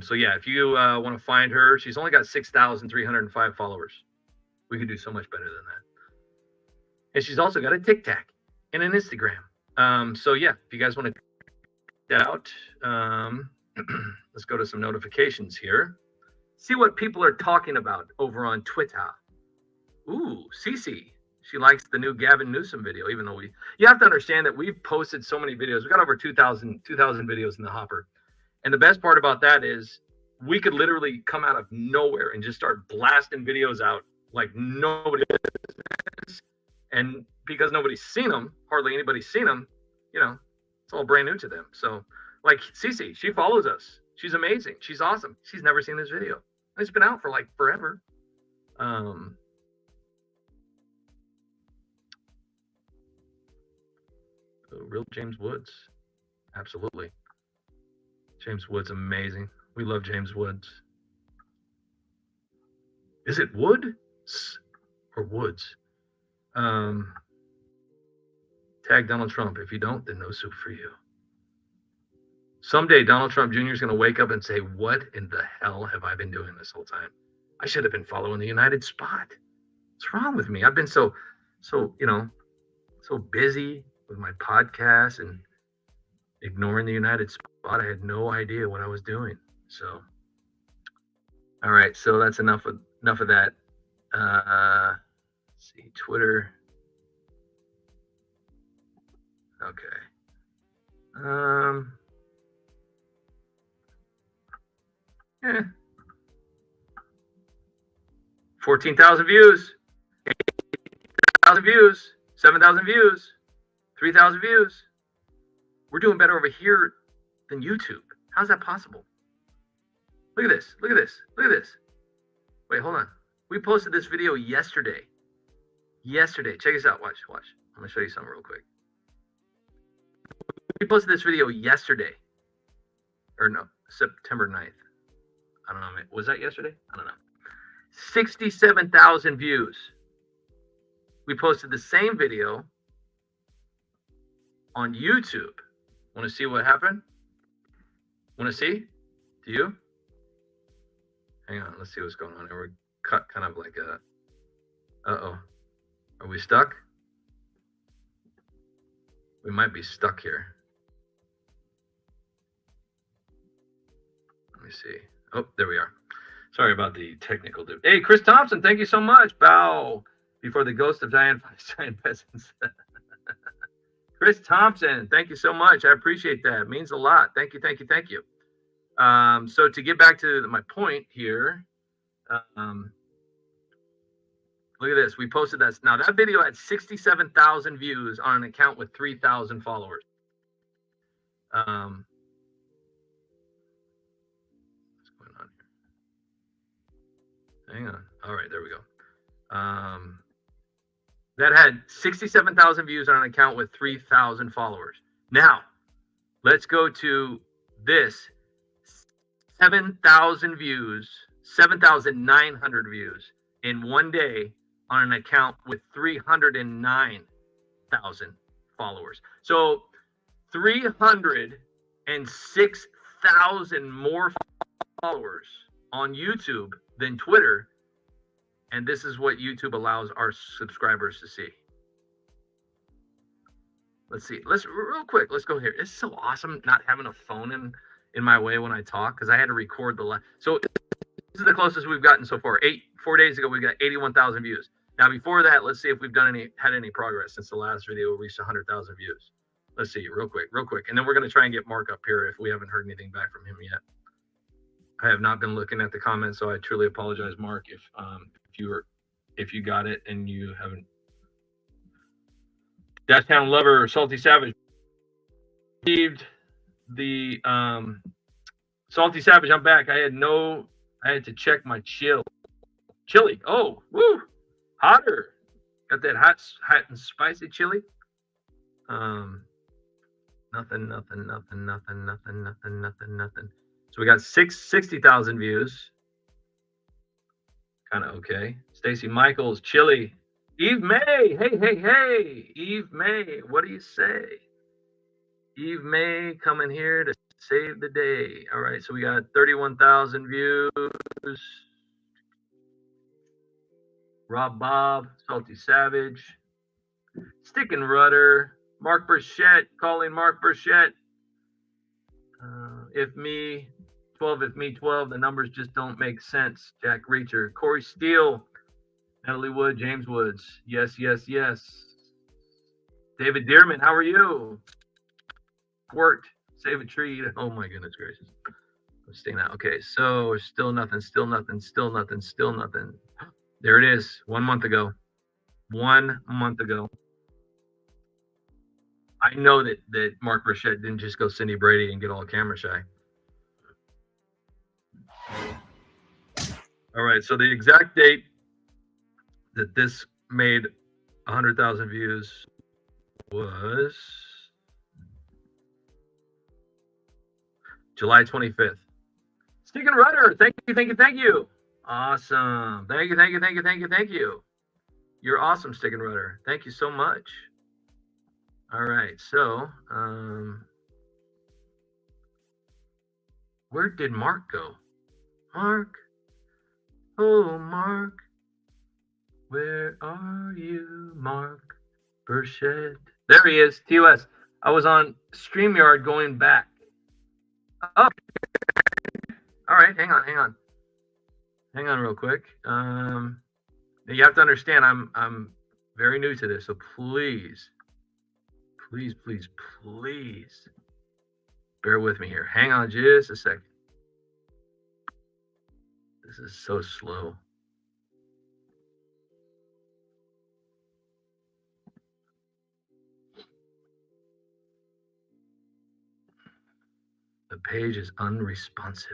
So yeah, if you want to find her, she's only got 6,305 followers. We could do so much better than that. And she's also got a TikTok and an Instagram. So yeah, if you guys want to check that out, let's go to some notifications here. See what people are talking about over on Twitter. Ooh, Cece. She likes the new Gavin Newsom video, even though you have to understand that we've posted so many videos. We got over 2,000 videos in the hopper. And the best part about that is we could literally come out of nowhere and just start blasting videos out like nobody is. And because nobody's seen them, hardly anybody's seen them, it's all brand new to them. So like Cece, she follows us. She's amazing. She's awesome. She's never seen this video. It's been out for like forever. Real James Woods. Absolutely. James Woods, amazing. We love James Woods. Is it Woods or Woods? Tag Donald Trump. If you don't, then no soup for you. Someday Donald Trump Jr. is going to wake up and say, what in the hell have I been doing this whole time? I should have been following the United Spot. What's wrong with me? I've been so busy with my podcast and ignoring the United Spot. spot. I had no idea what I was doing. So, all right. So that's enough of that. Let's see, Twitter. Okay. 14,000 views, 8,000 views, 7,000 views, 3,000 views. We're doing better over here than YouTube. How's that possible? Look at this. Look at this. Look at this. Wait, hold on. We posted this video yesterday. Check this out. Watch. I'm going to show you something real quick. We posted this video yesterday. Or no, September 9th. I don't know. Was that yesterday? I don't know. 67,000 views. We posted the same video on YouTube. Want to see what happened? Want to see? Do you? Hang on. Let's see what's going on here. We're cut kind of like a... Uh-oh. Are we stuck? We might be stuck here. Let me see. Oh, there we are. Sorry about the technical dude. Hey, Chris Thompson, thank you so much. Bow before the ghost of Giant Peasants. Chris Thompson, thank you so much. I appreciate that. It means a lot. Thank you. So to get back to my point here, look at this. We posted that. Now that video had 67,000 views on an account with 3,000 followers. What's going on here? Hang on. All right, there we go. That had 67,000 views on an account with 3,000 followers. Now, let's go to this. 7,000 views, 7,900 views in one day on an account with 309,000 followers. So 306,000 more followers on YouTube than Twitter. And this is what YouTube allows our subscribers to see. Let's see. Let's real quick. Let's go here. It's so awesome not having a phone in my way when I talk, because I had to record the last. So this is the closest we've gotten so far. 4 days ago, we got 81,000 views. Now before that, let's see if we've had any progress since the last video reached 100,000 views. Let's see real quick, and then we're going to try and get Mark up here if we haven't heard anything back from him yet. I have not been looking at the comments, so I truly apologize, Mark, if you got it and you haven't. Dashtown Lover, Salty Savage received the Salty Savage. I'm back. I had to check my chili. Oh, woo, hotter. Got that hot and spicy chili. Nothing. So we got 60,000 views. Kind of okay. Stacy Michaels, chili. Eve May, hey. Eve May, what do you say? Eve May coming here to save the day. All right, so we got 31,000 views. Rob Bob, Salty Savage, Stick and Rudder, Mark Richette, calling Mark Richette. If me 12, the numbers just don't make sense. Jack Reacher, Corey Steele, Natalie Wood, James Woods. Yes. David Dearman, how are you? Squirt, save a tree. Oh my goodness gracious. I'm staying out. Okay, so still nothing. There it is. 1 month ago. 1 month ago. I know that Mark Richette didn't just go Cindy Brady and get all camera shy. All right, so the exact date that this made 100,000 views was July 25th. Stick and Rudder, thank you. Awesome. Thank you. You're awesome, Stick and Rudder. Thank you so much. All right, so where did Mark go? Mark, oh Mark, where are you, Mark Richette? There he is, TUS. I was on StreamYard going back Oh, all right. Hang on real quick. You have to understand, I'm very new to this, so please bear with me here. Hang on just a second. This is so slow. The page is unresponsive.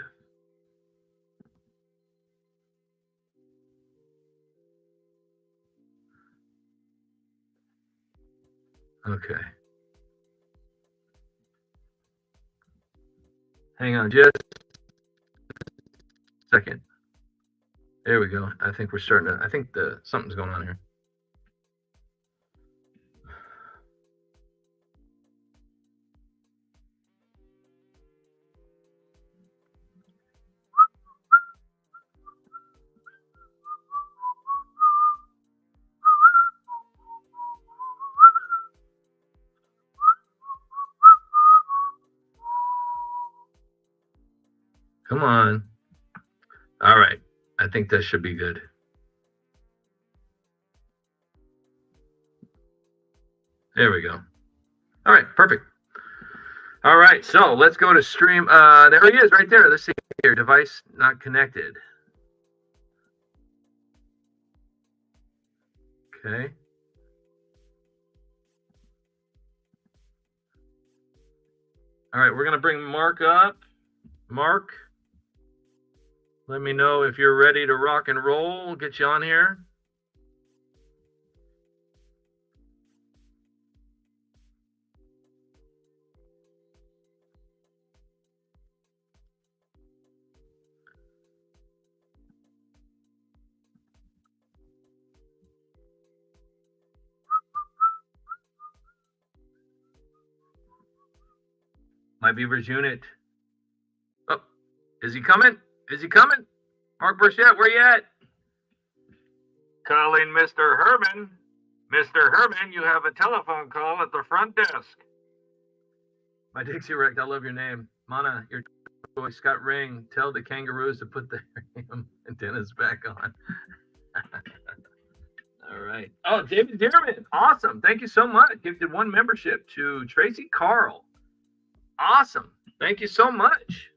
Okay. Hang on just a second. There we go. I think we're starting to, I think something's going on here. Come on. All right. I think that should be good. There we go. All right. Perfect. All right. So let's go to stream. There he is right there. Let's see here. Device not connected. Okay. All right. We're going to bring Mark up. Mark, let me know if you're ready to rock and roll. We'll get you on here. My Beaver's unit. Oh, is he coming? Is he coming? Mark Richette, where you at? Calling Mr. Herman. Mr. Herman, you have a telephone call at the front desk. My Dixie Wrecked, I love your name. Mana, your voice got ring. Tell the kangaroos to put their antennas back on. All right. Oh, David Dearman. Awesome. Thank you so much. Gifted 1 membership to Tracy Carl. Awesome. Thank you so much.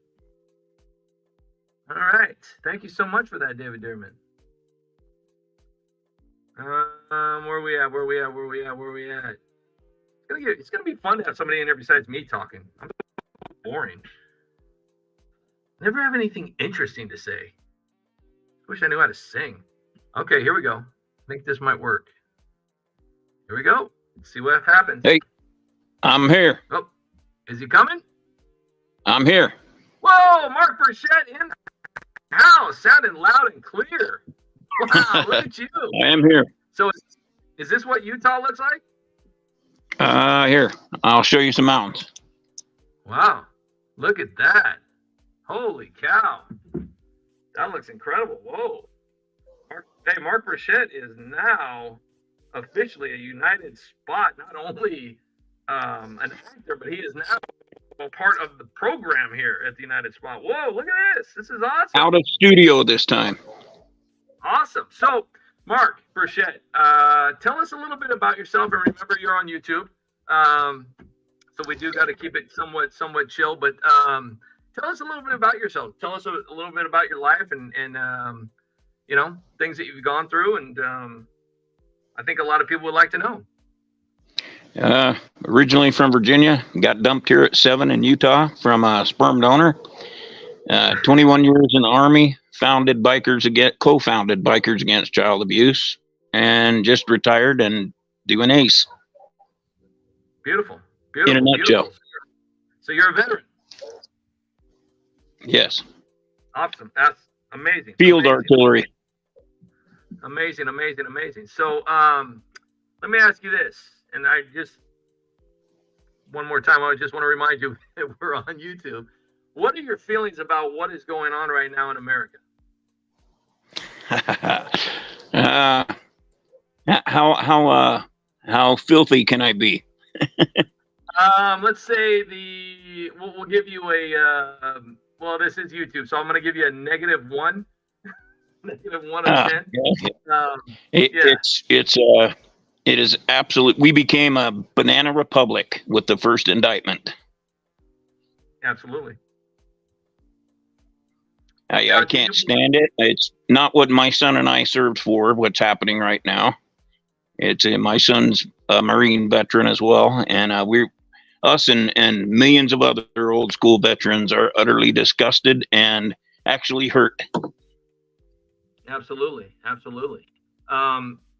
All right. Thank you so much for that, David Dearman. Where we at? It's gonna be fun to have somebody in there besides me talking. I'm boring. Never have anything interesting to say. Wish I knew how to sing. Okay, here we go. I think this might work. Here we go. Let's see what happens. Hey, I'm here. Oh, is he coming? I'm here. Whoa, Mark Richette in the house, sounding loud and clear. Wow, look at you. I am here. So is this what Utah looks like? Here, I'll show you some mountains. Wow, look at that. Holy cow. That looks incredible. Whoa. Mark Richette is now officially a United Spot, not only an actor, but he is now a part of the program here at the United Spot. Whoa, look at this. This is awesome. Out of studio this time. Awesome. So, Mark Richette, tell us a little bit about yourself. And remember, you're on YouTube. So we do got to keep it somewhat chill. But tell us a little bit about yourself. Tell us a little bit about your life and you know, things that you've gone through. And I think a lot of people would like to know. Originally from Virginia, got dumped here at 7 in Utah from a sperm donor. 21 years in the Army, co-founded Bikers Against Child Abuse, and just retired and doing ACE. Beautiful. In a nutshell. Beautiful. So you're a veteran. Yes. Awesome. That's amazing. Field artillery. Amazing. So let me ask you this, and I just one more time, I just want to remind you that we're on YouTube. What are your feelings about what is going on right now in America? How filthy can I be? Let's say we'll give you a well, this is YouTube, so I'm going to give you a -1, -1 of 10. Yeah. It is absolute. We became a banana republic with the first indictment. Absolutely. I can't stand it. It's not what my son and I served for. What's happening right now? It's my son's a Marine veteran as well, and us and millions of other old school veterans are utterly disgusted and actually hurt. Absolutely.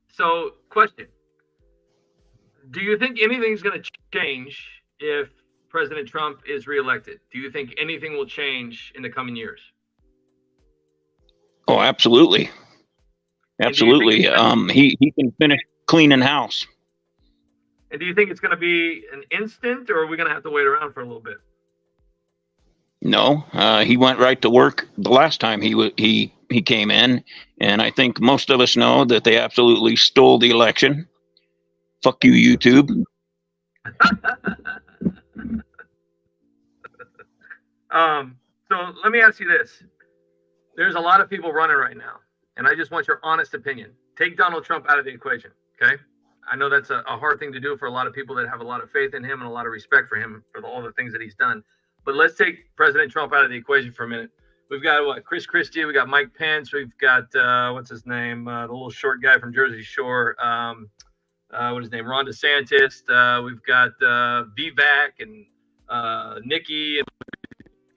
So, question: do you think anything's going to change if President Trump is reelected? Do you think anything will change in the coming years? Oh, absolutely. Absolutely. He can finish cleaning house. And do you think it's going to be an instant, or are we going to have to wait around for a little bit? No, he went right to work the last time he came in, and I think most of us know that they absolutely stole the election. Fuck you, YouTube. So let me ask you this. There's a lot of people running right now, and I just want your honest opinion. Take Donald Trump out of the equation, okay? I know that's a hard thing to do for a lot of people that have a lot of faith in him and a lot of respect for him for all the things that he's done. But let's take President Trump out of the equation for a minute. We've got Chris Christie, we got Mike Pence, we've got what's his name, the little short guy from Jersey Shore, what is his name, Ron DeSantis. We've got Vivek and Nikki,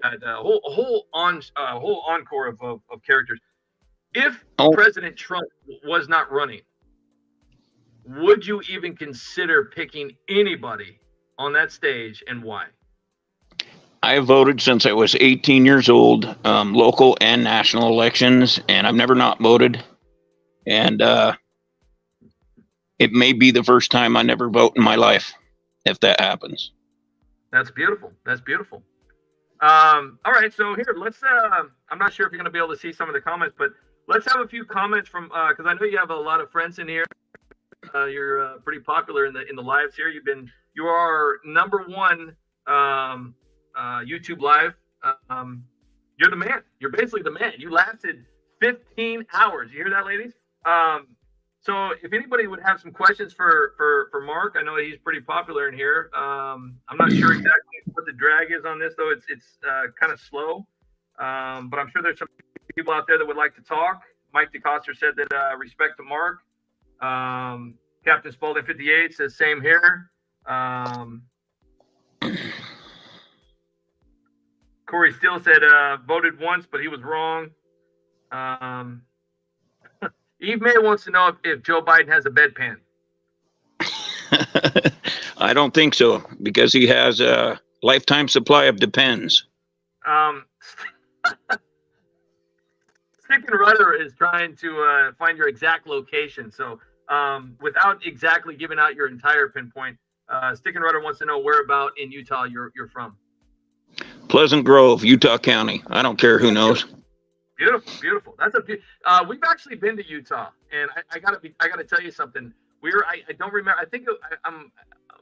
and a whole encore of characters. If President Trump was not running, would you even consider picking anybody on that stage, and why? I have voted since I was 18 years old, local and national elections, and I've never not voted. And it may be the first time I never vote in my life, if that happens. That's beautiful. All right, so here, let's. I'm not sure if you're going to be able to see some of the comments, but let's have a few comments from because I know you have a lot of friends in here. You're pretty popular in the lives here. You are #1 YouTube live. You're the man. You're basically the man. You lasted 15 hours. You hear that, ladies? So if anybody would have some questions for Mark, I know he's pretty popular in here. I'm not sure exactly what the drag is on this, though. It's kind of slow, but I'm sure there's some people out there that would like to talk. Mike DeCoster said that respect to Mark. Captain Spaulding 58 says same here. Corey Steele said voted once, but he was wrong. Eve May wants to know if Joe Biden has a bedpan. I don't think so, because he has a lifetime supply of Depends. Stick and Rudder is trying to find your exact location. So without exactly giving out your entire pinpoint, Stick and Rudder wants to know where about in Utah you're from. Pleasant Grove, Utah County. I don't care who knows. Beautiful. That's we've actually been to Utah, and I gotta tell you something. I don't remember. I think I'm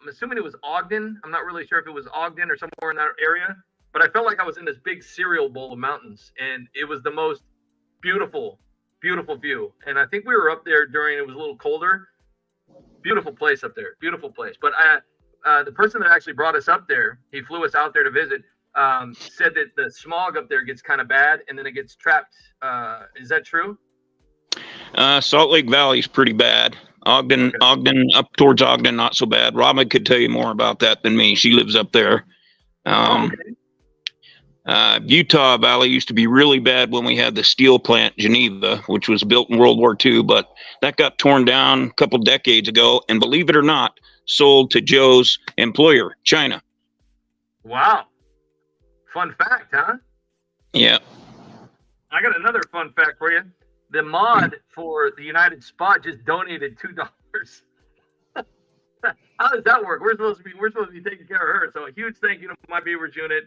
assuming it was Ogden. I'm not really sure if it was Ogden or somewhere in that area, but I felt like I was in this big cereal bowl of mountains, and it was the most beautiful view. And I think we were up there during, it was a little colder. Beautiful place up there. Beautiful place. But the person that actually brought us up there, he flew us out there to visit, said that the smog up there gets kind of bad and then it gets trapped. Is that true? Salt Lake Valley is pretty bad. Ogden, up towards Ogden, not so bad. Robin could tell you more about that than me. She lives up there. Utah Valley used to be really bad when we had the steel plant, Geneva, which was built in World War II, but that got torn down a couple decades ago, and believe it or not, sold to Joe's employer, China. Wow. Fun fact, huh? Yeah. I got another fun fact for you. The mod for the United Spot just donated $2. How does that work? We're supposed to be taking care of her. So a huge thank you to my Beavers unit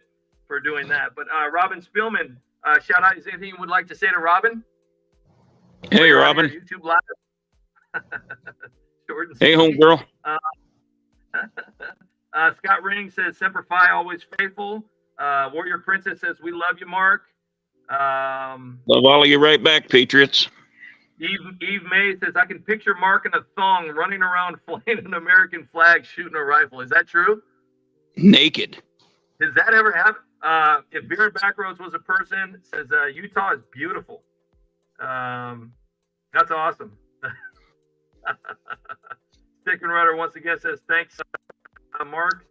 for doing that. But Robin Spielman, shout out. Is there anything you would like to say to Robin? Hey, Robin. YouTube Live. Hey, homegirl. Scott Ring says, Semper Fi, always faithful. Warrior Princess says, we love you, Mark. Love all of you right back, Patriots. Eve May says, I can picture Mark in a thong running around flying an American flag, shooting a rifle. Is that true? Naked. Does that ever happen? If Beer and Backroads was a person, says Utah is beautiful. That's awesome. Stick and Rudder once again says, thanks, Mark.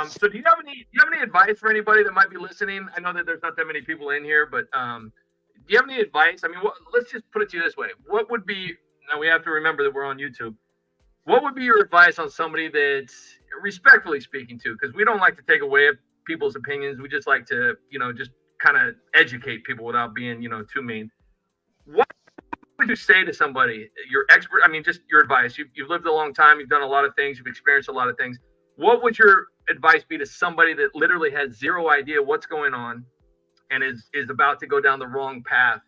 So do you have any advice for anybody that might be listening? I know that there's not that many people in here, but do you have any advice? I mean, let's just put it to you this way. What would be, now we have to remember that we're on YouTube. What would be your advice on somebody that's respectfully speaking to? Because we don't like to take away people's opinions. We just like to, just kind of educate people without being, too mean. What would you say to somebody, your expert, I mean, just your advice? You've lived a long time. You've done a lot of things. You've experienced a lot of things. What would your advice be to somebody that literally has zero idea what's going on and is about to go down the wrong path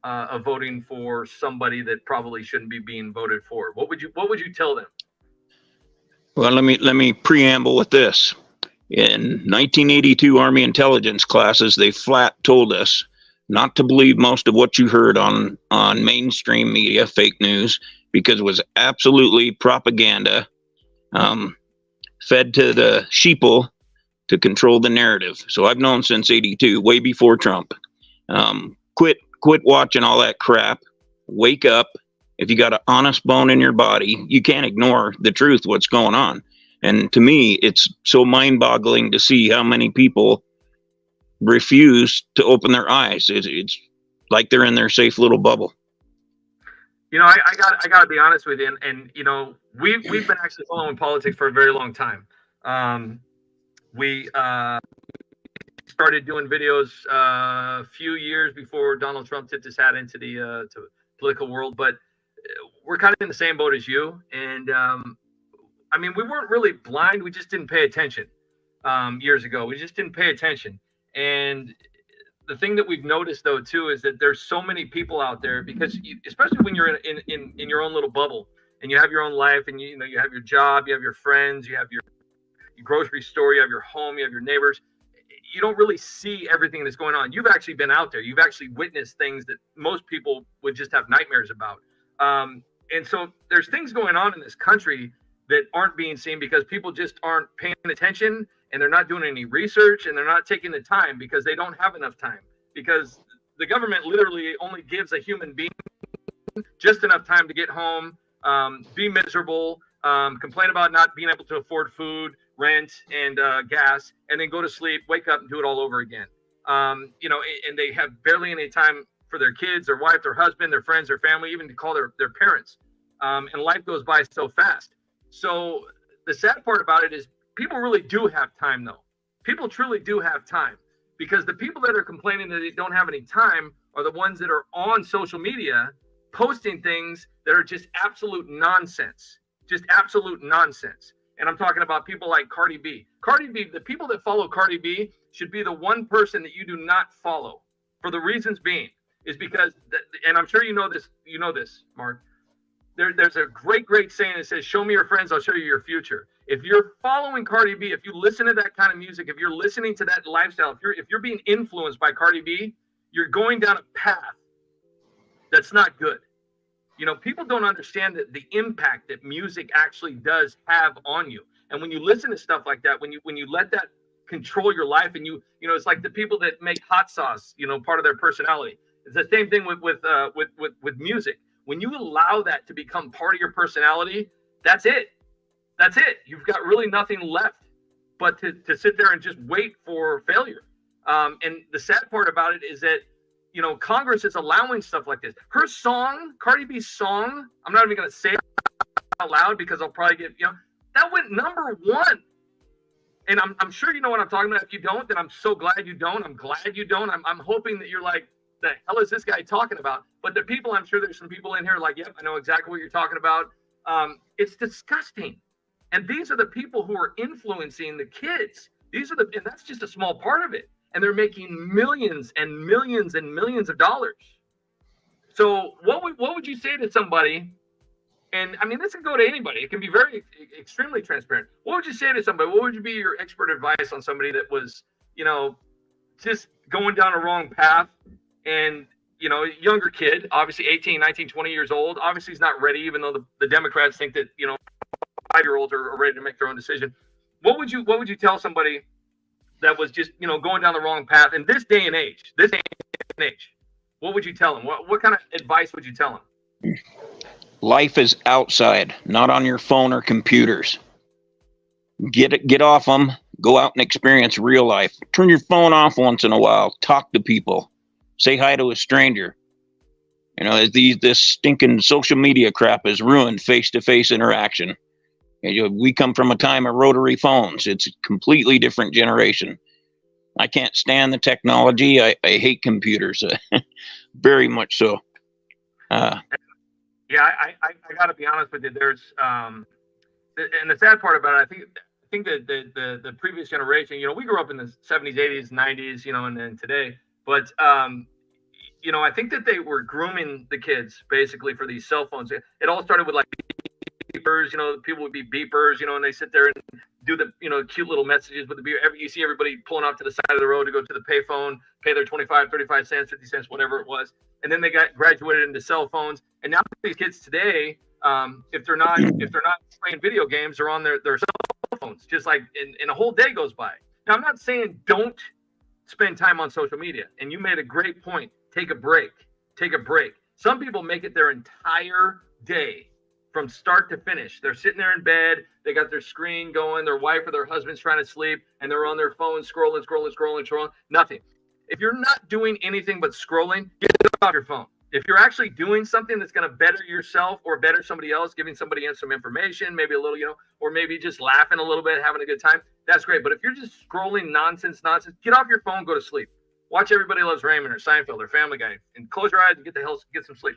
of voting for somebody that probably shouldn't be being voted for? What would you tell them? Well, let me preamble with this. In 1982 Army intelligence classes, they flat told us not to believe most of what you heard on mainstream media, fake news, because it was absolutely propaganda, fed to the sheeple to control the narrative. So I've known since 82, way before Trump. Quit watching all that crap. Wake up. If you got an honest bone in your body, you can't ignore the truth, what's going on. And to me, it's so mind-boggling to see how many people refuse to open their eyes. It's like they're in their safe little bubble. I got to be honest with you, and we've been actually following politics for a very long time. We started doing videos a few years before Donald Trump tipped his hat into the to political world, but we're kind of in the same boat as you. And I mean, we weren't really blind. We just didn't pay attention years ago. We just didn't pay attention. And the thing that we've noticed, though, too, is that there's so many people out there, because especially when you're in your own little bubble and you have your own life, and you have your job, you have your friends, you have your grocery store, you have your home, you have your neighbors. You don't really see everything that's going on. You've actually been out there. You've actually witnessed things that most people would just have nightmares about. And so there's things going on in this country that aren't being seen because people just aren't paying attention, and they're not doing any research, and they're not taking the time because they don't have enough time, because the government literally only gives a human being just enough time to get home, be miserable, complain about not being able to afford food, rent, and gas, and then go to sleep, wake up, and do it all over again. And they have barely any time for their kids, their wife, their husband, their friends, their family, even to call their parents. And life goes by so fast. So the sad part about it is people really do have time, though. People truly do have time, because the people that are complaining that they don't have any time are the ones that are on social media posting things that are just absolute nonsense. Just absolute nonsense. And I'm talking about people like Cardi B. Cardi B, the people that follow Cardi B should be the one person that you do not follow, for the reasons being is because, and I'm sure you know this, Mark. There's a great saying that says, show me your friends, I'll show you your future. If you're following Cardi B, if you listen to that kind of music, if you're listening to that lifestyle, if you're being influenced by Cardi B, you're going down a path that's not good. People don't understand the impact that music actually does have on you. And when you listen to stuff like that, when you let that control your life, and it's like the people that make hot sauce, part of their personality. It's the same thing with music. When you allow that to become part of your personality, that's it. That's it. You've got really nothing left but to sit there and just wait for failure. And the sad part about it is that, Congress is allowing stuff like this. Her song, Cardi B's song, I'm not even going to say it out loud because I'll probably get, that went #1. And I'm sure you know what I'm talking about. If you don't, then I'm so glad you don't. I'm glad you don't. I'm hoping that you're like, the hell is this guy talking about? But the people, I'm sure there's some people in here like, yep, I know exactly what you're talking about. It's disgusting. And these are the people who are influencing the kids. And that's just a small part of it. And they're making millions and millions and millions of dollars. So what would you say to somebody And I mean, this can go to anybody. It can be very extremely transparent. What would you say to somebody? What would be your expert advice on somebody that was, just going down a wrong path, and younger kid, obviously 18, 19, 20 years old, obviously he's not ready, even though the Democrats think that 5-year-olds are ready to make their own decision. What would you tell somebody that was just going down the wrong path in this day and age? What would you tell them? What kind of advice would you tell them? Life is outside, not on your phone or computers. Get off them. Go out and experience real life. Turn your phone off once in a while. Talk to people. Say hi to a stranger. This stinking social media crap has ruined face-to-face interaction. We come from a time of rotary phones. It's a completely different generation. I can't stand the technology. I hate computers, very much so. I got to be honest with you. There's and the sad part about it, I think that the previous generation, we grew up in the 70s, 80s, 90s, and then today. But I think that they were grooming the kids basically for these cell phones. It all started with like beepers, people would be beepers, and they sit there and do the, cute little messages with the beeper. You see everybody pulling off to the side of the road to go to the payphone, pay their 25, 35 cents, 50 cents, whatever it was. And then they got graduated into cell phones. And now these kids today, if they're not playing video games, they're on their cell phones, just like, and a whole day goes by. Now, I'm not saying don't spend time on social media. And you made a great point. Take a break. Some people make it their entire day from start to finish. They're sitting there in bed. They got their screen going. Their wife or their husband's trying to sleep, and they're on their phone scrolling. Nothing. If you're not doing anything but scrolling, get off your phone. If you're actually doing something that's going to better yourself or better somebody else, giving somebody some information, maybe a little, or maybe just laughing a little bit, having a good time, that's great. But if you're just scrolling nonsense, get off your phone, go to sleep. Watch Everybody Loves Raymond or Seinfeld or Family Guy, and close your eyes and get some sleep.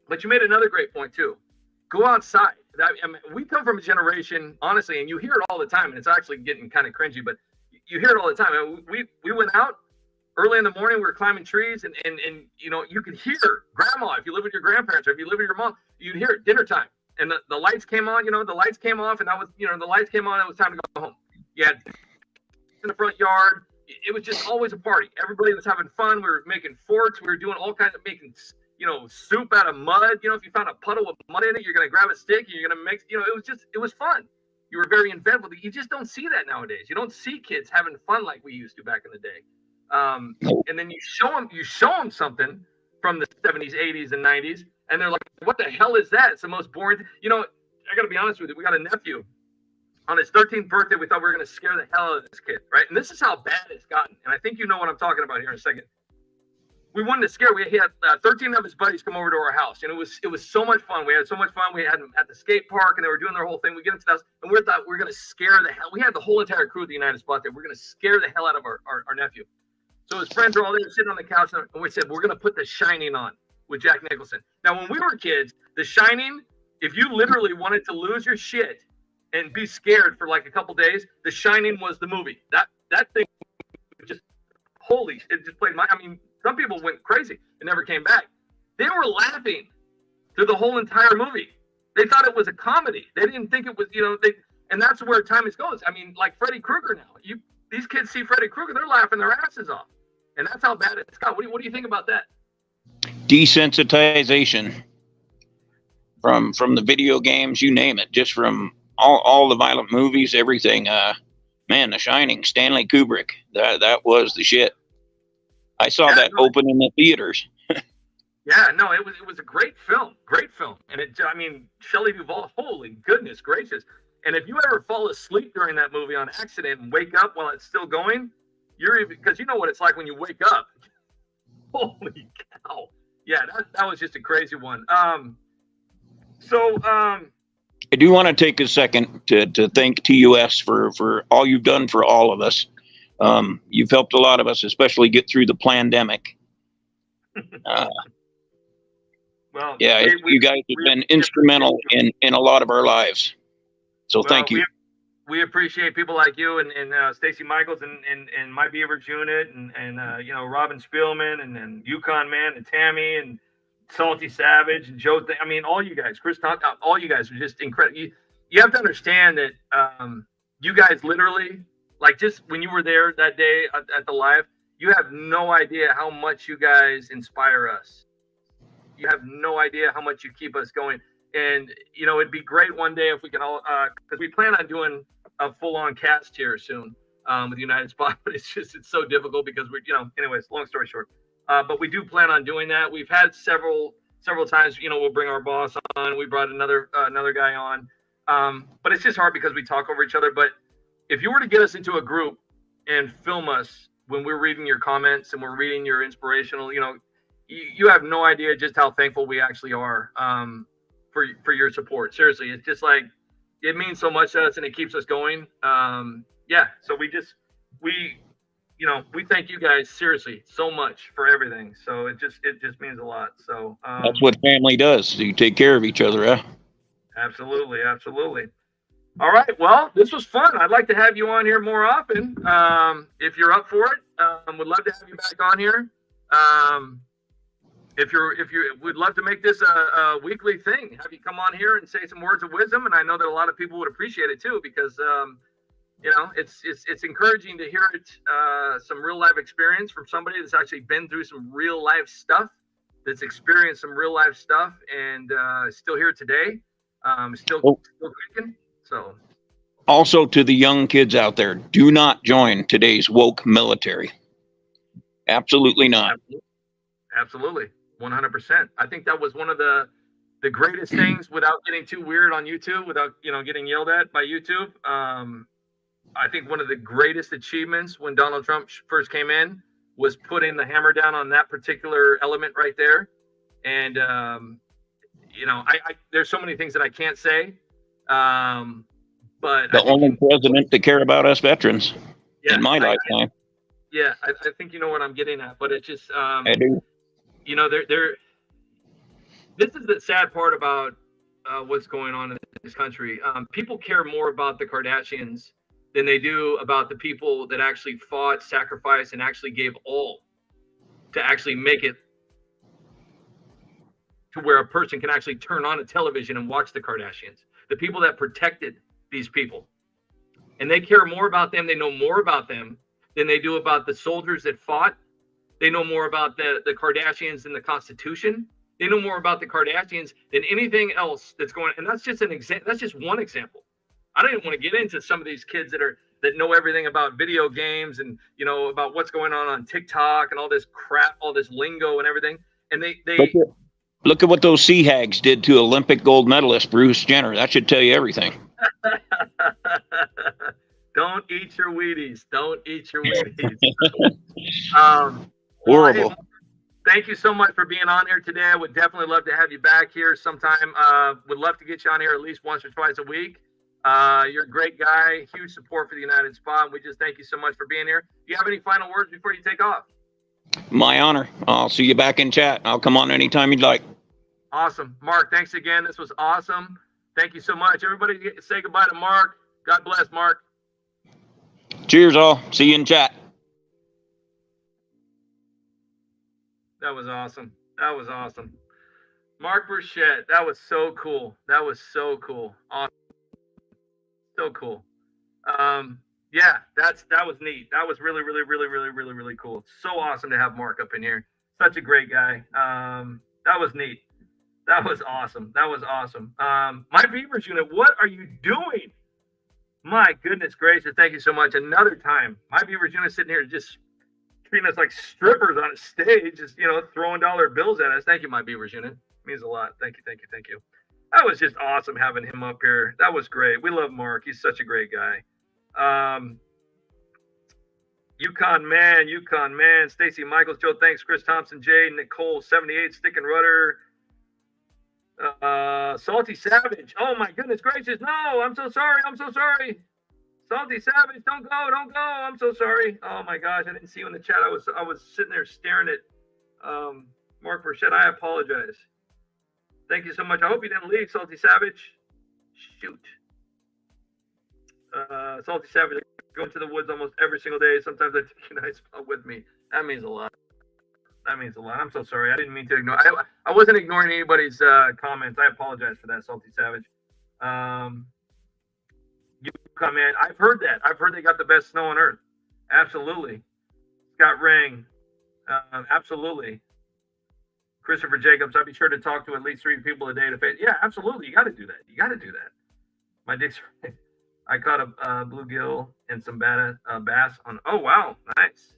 But you made another great point too. Go outside. We come from a generation, honestly, and you hear it all the time, and it's actually getting kind of cringy, but you hear it all the time. We went out early in the morning. We were climbing trees, and you could hear grandma. If you live with your grandparents or if you live with your mom, you'd hear it dinner time, and the lights came on. The lights came off, and that was the lights came on. It was time to go home. Yeah, in the front yard. It was just always a party. Everybody was having fun. We were making forts. We were doing all kinds of making soup out of mud. If you found a puddle with mud in it, you're going to grab a stick and you're going to mix, it was fun. You were very inventive. You just don't see that nowadays. You don't see kids having fun like we used to back in the day. And then you show them something from the 70s, 80s, and 90s, and they're like, what the hell is that? It's the most boring. I got to be honest with you. We got a nephew. On his 13th birthday, we thought we were going to scare the hell out of this kid, right? And this is how bad it's gotten. And I think you know what I'm talking about here in a second. We wanted to scare. He had 13 of his buddies come over to our house, and it was so much fun. We had so much fun. We had them at the skate park, and they were doing their whole thing. We get into the house, and we thought we were going to scare the hell. We had the whole entire crew at the United Spot there. We're going to scare the hell out of our nephew. So his friends are all there sitting on the couch, and we said, we're going to put The Shining on with Jack Nicholson. Now, when we were kids, The Shining, if you literally wanted to lose your shit and be scared for like a couple days, The Shining was the movie. That thing just it just played some people went crazy and never came back. They were laughing through the whole entire movie. They thought it was a comedy. They didn't think it was, and that's where time goes. Like Freddy Krueger now. These kids see Freddy Krueger, they're laughing their asses off. And that's how bad it's got. What do you think about that? Desensitization from the video games, you name it, just from all the violent movies, everything. The Shining, Stanley Kubrick, that was the shit. I saw that open in the theaters. Yeah, no, it was a great film, and Shelley Duvall, holy goodness gracious! And if you ever fall asleep during that movie on accident and wake up while it's still going, because you know what it's like when you wake up. Holy cow! Yeah, that was just a crazy one. I do want to take a second to thank TUS for all you've done for all of us. You've helped a lot of us, especially get through the pandemic. You guys have been instrumental in a lot of our lives. So thank you. We appreciate people like you and Stacy Michaels and My Beaver's Unit and Robin Spielman and Yukon Man and Tammy and Salty Savage, Joe. I mean, all you guys, Chris, all you guys are just incredible. You have to understand that you guys literally, like, just when you were there that day at the live, you have no idea how much you guys inspire us. You have no idea how much you keep us going. And, you know, it'd be great one day if we can all, because we plan on doing a full-on cast here soon with United Spot, but it's so difficult because we're, you know, anyways, long story short. But we do plan on doing that. We've had several times, you know, we'll bring our boss on. We brought another guy on. But it's just hard because we talk over each other. But if you were to get us into a group and film us when we're reading your comments and we're reading your inspirational, you know, you have no idea just how thankful we actually are for your support. Seriously, it's just like, it means so much to us and it keeps us going. Yeah, so we you know, we thank you guys seriously so much for everything. So it just means a lot. So that's what family does. You take care of each other, huh? Absolutely. All right. Well, this was fun. I'd like to have you on here more often. If you're up for it, would love to have you back on here. If we'd love to make this a weekly thing. Have you come on here and say some words of wisdom. And I know that a lot of people would appreciate it too, because you know, it's encouraging to hear it, some real life experience from somebody that's actually been through some real life stuff, that's experienced some real life stuff, and still here today, still kicking. So, also to the young kids out there, do not join today's woke military. Absolutely not. Absolutely, 100%. I think that was one of the greatest things, without getting too weird on YouTube, without, you know, getting yelled at by YouTube. I think one of the greatest achievements when Donald Trump first came in was putting the hammer down on that particular element right there. And, you know, I there's so many things that I can't say. But the only president to care about us veterans in my lifetime. Yeah, I think you know what I'm getting at, but it's just, I do. You know, this is the sad part about what's going on in this country. People care more about the Kardashians than they do about the people that actually fought, sacrificed, and actually gave all to actually make it to where a person can actually turn on a television and watch the Kardashians. The people that protected these people. And they care more about them. They know more about them than they do about the soldiers that fought. They know more about the Kardashians than the Constitution. They know more about the Kardashians than anything else that's going on. And that's just that's just one example. I don't even want to get into some of these kids that know everything about video games and, you know, about what's going on TikTok and all this crap, all this lingo and everything. And they look at what those sea hags did to Olympic gold medalist Bruce Jenner. That should tell you everything. Don't eat your Wheaties. Don't eat your Wheaties. Horrible. Hey, thank you so much for being on here today. I would definitely love to have you back here sometime. Would love to get you on here at least once or twice a week. You're a great guy. Huge support for the United Spot. We just thank you so much for being here. Do you have any final words before you take off? My honor. I'll see you back in chat. I'll come on anytime you'd like. Awesome. Mark, thanks again. This was awesome. Thank you so much. Everybody say goodbye to Mark. God bless, Mark. Cheers, all. See you in chat. That was awesome. Mark Richette. That was so cool. Awesome. So cool. Yeah, that was neat. That was really cool. So awesome to have Mark up in here. Such a great guy. That was neat. That was awesome. My Beavers unit, what are you doing? My goodness gracious, thank you so much. Another time. My Beavers unit sitting here just treating us like strippers on a stage, just, you know, throwing dollar bills at us. Thank you, My Beavers unit. It means a lot. Thank you. That was just awesome having him up here. That was great. We love Mark. He's such a great guy. Yukon man. Stacy Michaels, Joe, thanks. Chris Thompson, Jay, Nicole, 78, Stick and Rudder. Salty Savage. Oh my goodness gracious. No, I'm so sorry. Salty Savage, don't go. I'm so sorry. Oh my gosh, I didn't see you in the chat. I was sitting there staring at Mark Richette. I apologize. Thank you so much. I hope you didn't leave, Salty Savage. Shoot. Salty Savage, I go into the woods almost every single day. Sometimes I take a nice spot with me. That means a lot. That means a lot. I'm so sorry. I didn't mean to ignore. I wasn't ignoring anybody's comments. I apologize for that, Salty Savage. You come in. I've heard that. I've heard they got the best snow on earth. Absolutely. Scott Ring. Absolutely. Christopher Jacobs. I'd be sure to talk to at least 3 people a day to face. Yeah, absolutely. You got to do that. You got to do that. My dick's. I caught a bluegill and some bass on. Oh wow, nice.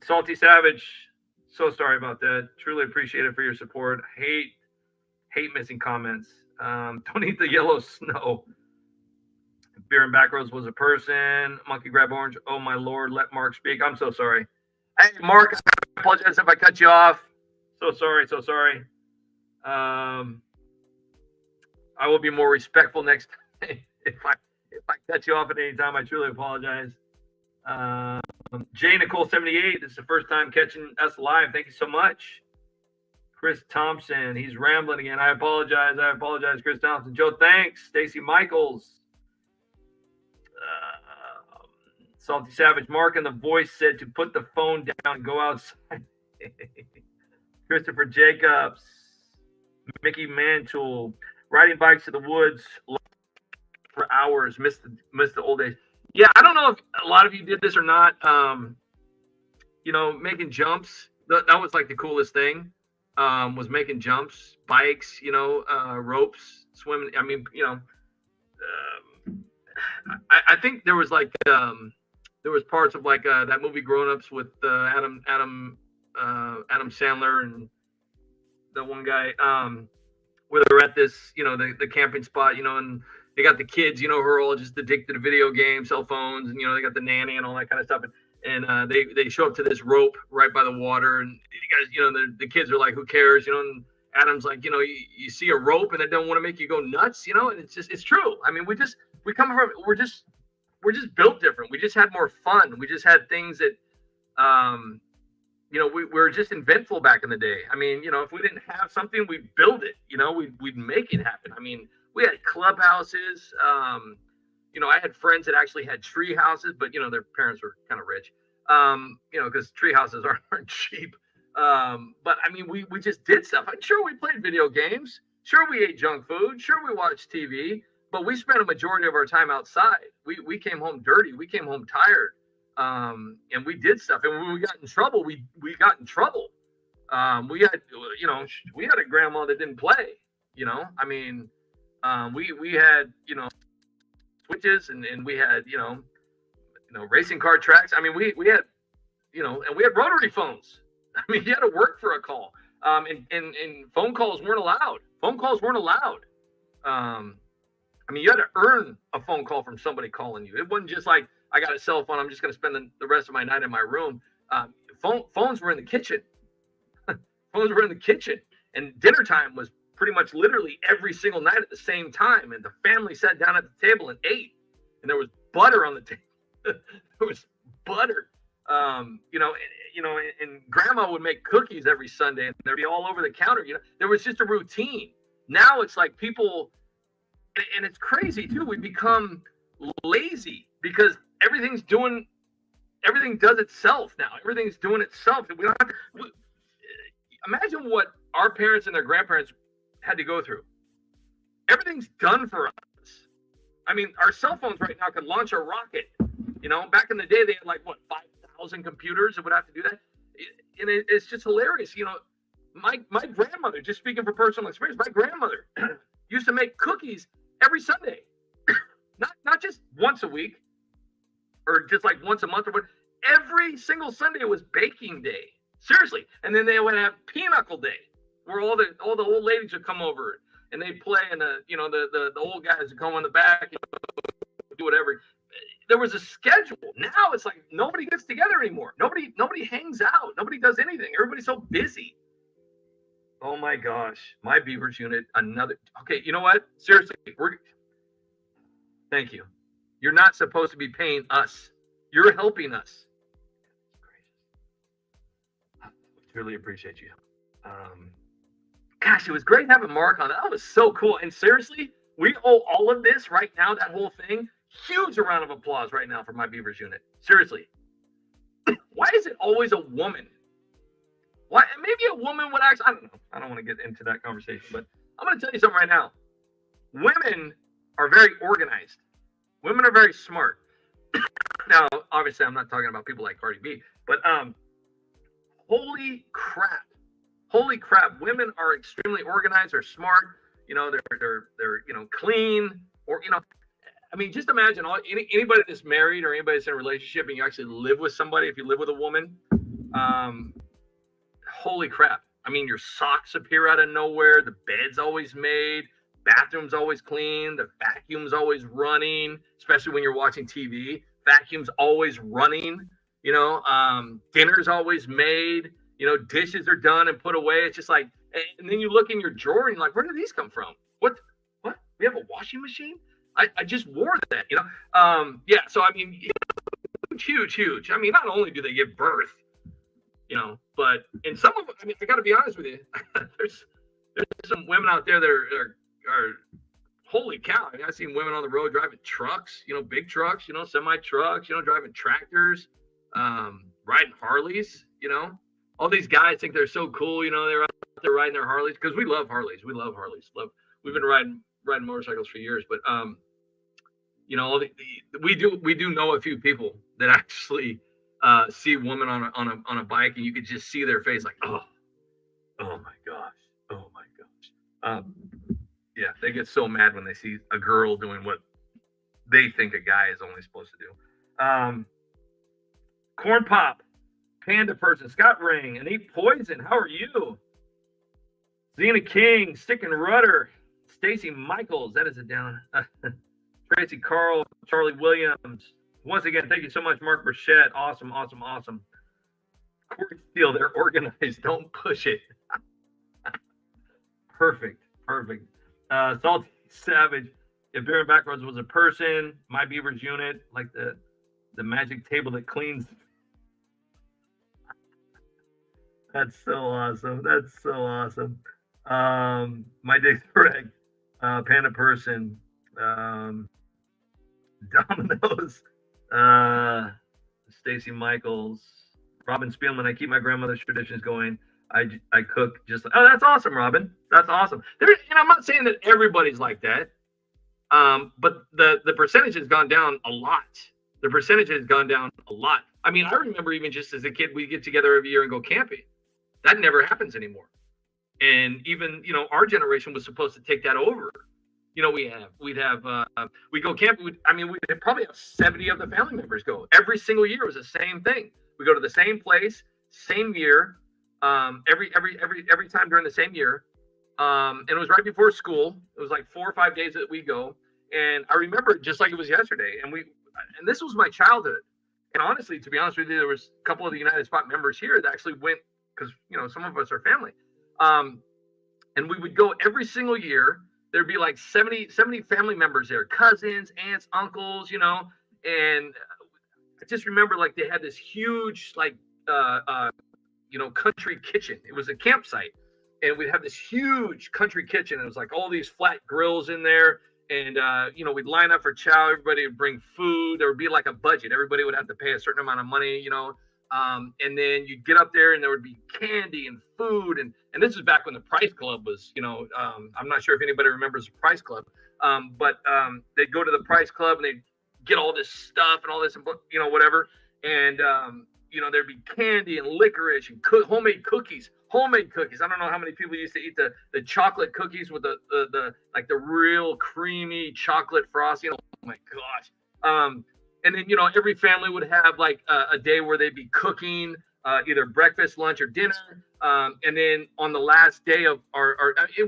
Salty Savage. So sorry about that. Truly appreciate it for your support. Hate missing comments. Don't eat the yellow snow. Beer and Backroads was a person. Monkey Grab Orange. Oh my lord, let Mark speak. I'm so sorry. Hey Mark, I apologize if I cut you off. So sorry. I will be more respectful next time. If I cut you off at any time, I truly apologize. J Nicole 78. This is the first time catching us live. Thank you so much. Chris Thompson. He's rambling again. I apologize, Chris Thompson. Joe, thanks. Stacy Michaels. Salty Savage. Mark and the voice said to put the phone down and go outside. Christopher Jacobs. Mickey Mantle. Riding bikes to the woods for hours. Missed the old days. Yeah, I don't know if a lot of you did this or not. Making jumps. That was like the coolest thing. Was making jumps, bikes, ropes, swimming. I mean, I think there was like there was parts of like that movie Grown Ups with Adam Sandler and the one guy. Where they're at this, the camping spot, and they got the kids, who are all just addicted to video games, cell phones, and they got the nanny and all that kind of stuff, and they show up to this rope right by the water, and you guys, the kids are like, who cares, and Adam's like, you see a rope and it don't want to make you go nuts, and it's true. I mean, we're just built different. We just had more fun. We just had things that, we were just inventful back in the day. I mean, if we didn't have something, we'd build it, we'd make it happen. I mean, we had clubhouses. I had friends that actually had tree houses, but, their parents were kind of rich, because tree houses aren't cheap. But I mean, we just did stuff. I'm sure we played video games. Sure, we ate junk food. Sure, we watched TV, but we spent a majority of our time outside. We came home dirty. We came home tired. And we did stuff, and when we got in trouble, we got in trouble. We had a grandma that didn't play, I mean, we had, switches and we had, racing car tracks. I mean, we had, and we had rotary phones. I mean, you had to work for a call. And phone calls weren't allowed. I mean, you had to earn a phone call from somebody calling you. It wasn't just like, I got a cell phone, I'm just going to spend the rest of my night in my room. Phones were in the kitchen. And dinner time was pretty much literally every single night at the same time. And the family sat down at the table and ate. And there was butter on the table. There was butter. And grandma would make cookies every Sunday, and they'd be all over the counter. There was just a routine. Now it's like people, and it's crazy too. We become lazy because everything does itself now. Everything's doing itself. We don't have to, imagine what our parents and their grandparents had to go through. Everything's done for us. I mean, our cell phones right now can launch a rocket. Back in the day, they had like 5,000 computers that would have to do that. And it's just hilarious. My grandmother, just speaking from personal experience, my grandmother used to make cookies every Sunday. Not just once a week or just like once a month or what. Every single Sunday was baking day. Seriously. And then they would have pinochle day where all the old ladies would come over and they'd play, and the old guys would come on the back, do whatever. There was a schedule. Now it's like nobody gets together anymore. Nobody hangs out. Nobody does anything. Everybody's so busy. Oh my gosh. My Beavers unit, okay, you know what? Seriously, thank you. You're not supposed to be paying us. You're helping us. I truly appreciate you. Gosh, it was great having Mark on. That was so cool. And seriously, we owe all of this right now, that whole thing. Huge round of applause right now for my Beavers unit. Seriously. Why why is it always a woman? Why? Maybe a woman would actually, I don't know. I don't want to get into that conversation, but I'm going to tell you something right now. Women are very organized. Women are very smart. Now, obviously, I'm not talking about people like Cardi B, but holy crap, women are extremely organized. They're smart. You know, they're clean, or I mean, just imagine anybody that's married or anybody that's in a relationship and you actually live with somebody. If you live with a woman, holy crap. I mean, your socks appear out of nowhere. The bed's always made. Bathroom's always clean. The vacuum's always running, especially when you're watching TV. Vacuum's always running. Dinner's always made. Dishes are done and put away. It's just like, and then you look in your drawer and you're like, where did these come from? What? We have a washing machine? I just wore that, Yeah, so I mean, huge. I mean, not only do they give birth, but in some of them, I mean, I got to be honest with you, there's some women out there that are holy cow. I mean, I've seen women on the road driving trucks, big trucks, semi trucks, driving tractors, riding Harleys, all these guys think they're so cool, they're out there riding their Harleys, because we love Harleys. We've been riding motorcycles for years, but we do know a few people that actually see a woman on a bike, and you could just see their face like, oh my gosh. Yeah, they get so mad when they see a girl doing what they think a guy is only supposed to do. Corn Pop, Panda Person, Scott Ring, and Eat Poison. How are you? Zena King, Stick and Rudder, Stacy Michaels. That is a down. Tracy Carl, Charlie Williams. Once again, thank you so much, Mark Richette. Awesome. Corey Steele, they're organized. Don't push it. Perfect. Salty Savage. If Baron Backroads was a person, my Beaver's unit, like the magic table that cleans. That's so awesome. My Dick's Greg, Panda Person, Dominoes, Stacy Michaels, Robin Spielman. I keep my grandmother's traditions going. I cook just. Oh, that's awesome, Robin. That's awesome. I'm not saying that everybody's like that, but the percentage has gone down a lot. I mean, I remember even just as a kid, we'd get together every year and go camping. That never happens anymore. And even our generation was supposed to take that over. We go camping. We'd probably have 70 of the family members go. Every single year was the same thing. We go to the same place, same year. Every time during the same year, and it was right before school. It was like 4 or 5 days that we go, and I remember it just like it was yesterday. And this was my childhood. And honestly, to be honest with you, there was a couple of the United Spot members here that actually went because some of us are family, and we would go every single year. There'd be like 70 family members there, cousins, aunts, uncles, and I just remember like they had this huge country kitchen. It was a campsite, and we'd have this huge country kitchen. It was like all these flat grills in there, and we'd line up for chow. Everybody would bring food. There would be like a budget. Everybody would have to pay a certain amount of money, and then you'd get up there and there would be candy and food, and this is back when the Price Club was, I'm not sure if anybody remembers the Price Club, but they'd go to the Price Club and they'd get all this stuff and all this, whatever, and there'd be candy and licorice and homemade cookies. I don't know how many people used to eat the chocolate cookies with the real creamy chocolate frosting. Oh my gosh. And then, every family would have like a day where they'd be cooking either breakfast, lunch, or dinner. And then on the last day of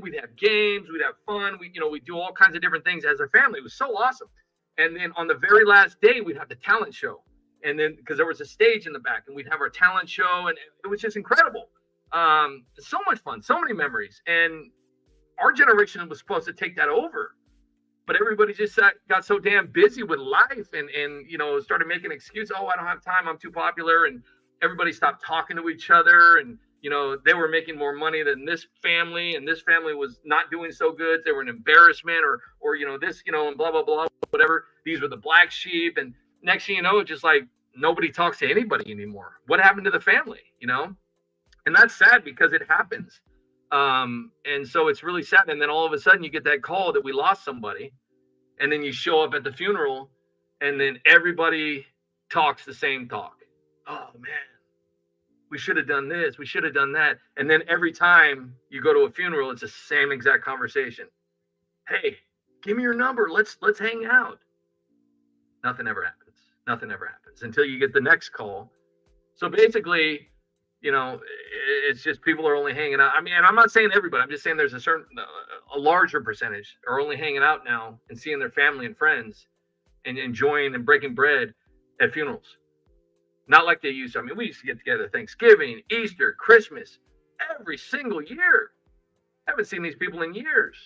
we'd have games, we'd have fun. We'd do all kinds of different things as a family. It was so awesome. And then on the very last day, we'd have the talent show. And then, because there was a stage in the back, and we'd have our talent show, and it was just incredible. So much fun, so many memories. And our generation was supposed to take that over, but everybody just got so damn busy with life and started making excuses. Oh, I don't have time. I'm too popular. And everybody stopped talking to each other. And, they were making more money than this family, and this family was not doing so good. They were an embarrassment or this, and blah, blah, blah, whatever. These were the black sheep. And next thing you know, it's just like nobody talks to anybody anymore. What happened to the family, you know? And that's sad because it happens. And so it's really sad. And then all of a sudden you get that call that we lost somebody. And then you show up at the funeral and then everybody talks the same talk. Oh man, we should have done this. We should have done that. And then every time you go to a funeral, it's the same exact conversation. Hey, give me your number. Let's hang out. Nothing ever happens. Nothing ever happens until you get the next call. So basically, you know, it's just people are only hanging out. I mean, and I'm not saying everybody. I'm just saying there's a larger percentage are only hanging out now and seeing their family and friends and enjoying and breaking bread at funerals. Not like they used to. I mean, we used to get together Thanksgiving, Easter, Christmas, every single year. Haven't seen these people in years.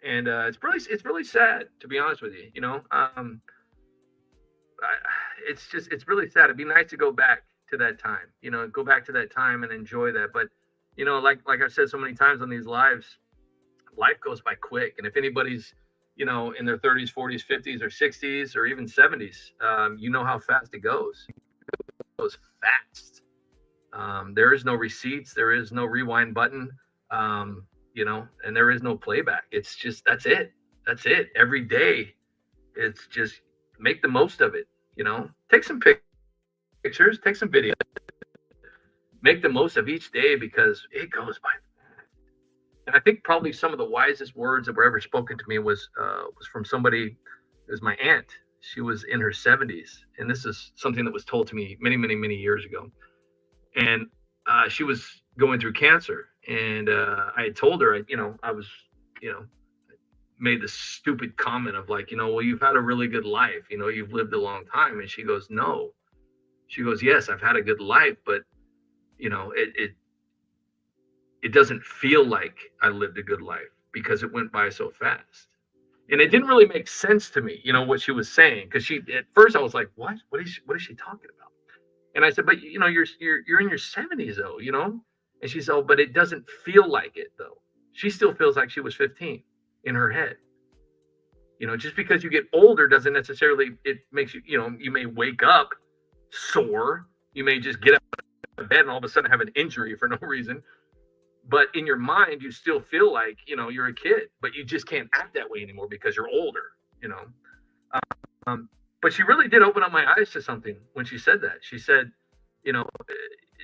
And it's really sad, to be honest with you. You know, it's really sad. It'd be nice to go back to that time, you know, go back to that time and enjoy that. But, you know, like I've said so many times on these lives, life goes by quick. And if anybody's, you know, in their 30s, 40s, 50s, or 60s, or even 70s, you know how fast it goes. It goes fast. There is no receipts. There is no rewind button, you know, and there is no playback. It's just, that's it. That's it. Every day, it's just make the most of it, you know, take some pictures, take some videos, make the most of each day because it goes by. And I think probably some of the wisest words that were ever spoken to me was from somebody. It was my aunt. She was in her 70s, and this is something that was told to me many years ago. And she was going through cancer, and I had told her, I was, made this stupid comment of like, well, you've had a really good life, you've lived a long time. And she goes, no. She goes, yes, I've had a good life, but it doesn't feel like I lived a good life because it went by so fast. And it didn't really make sense to me, what she was saying. Because at first I was like, what is she talking about? And I said, but you're in your 70s though, And she said, oh, but it doesn't feel like it though. She still feels like she was 15 in her head. Just because you get older doesn't necessarily, it makes you, you may wake up sore. You may just get up out of bed and all of a sudden have an injury for no reason. But in your mind, you still feel like, you're a kid, but you just can't act that way anymore because you're older, But she really did open up my eyes to something when she said that. She said, it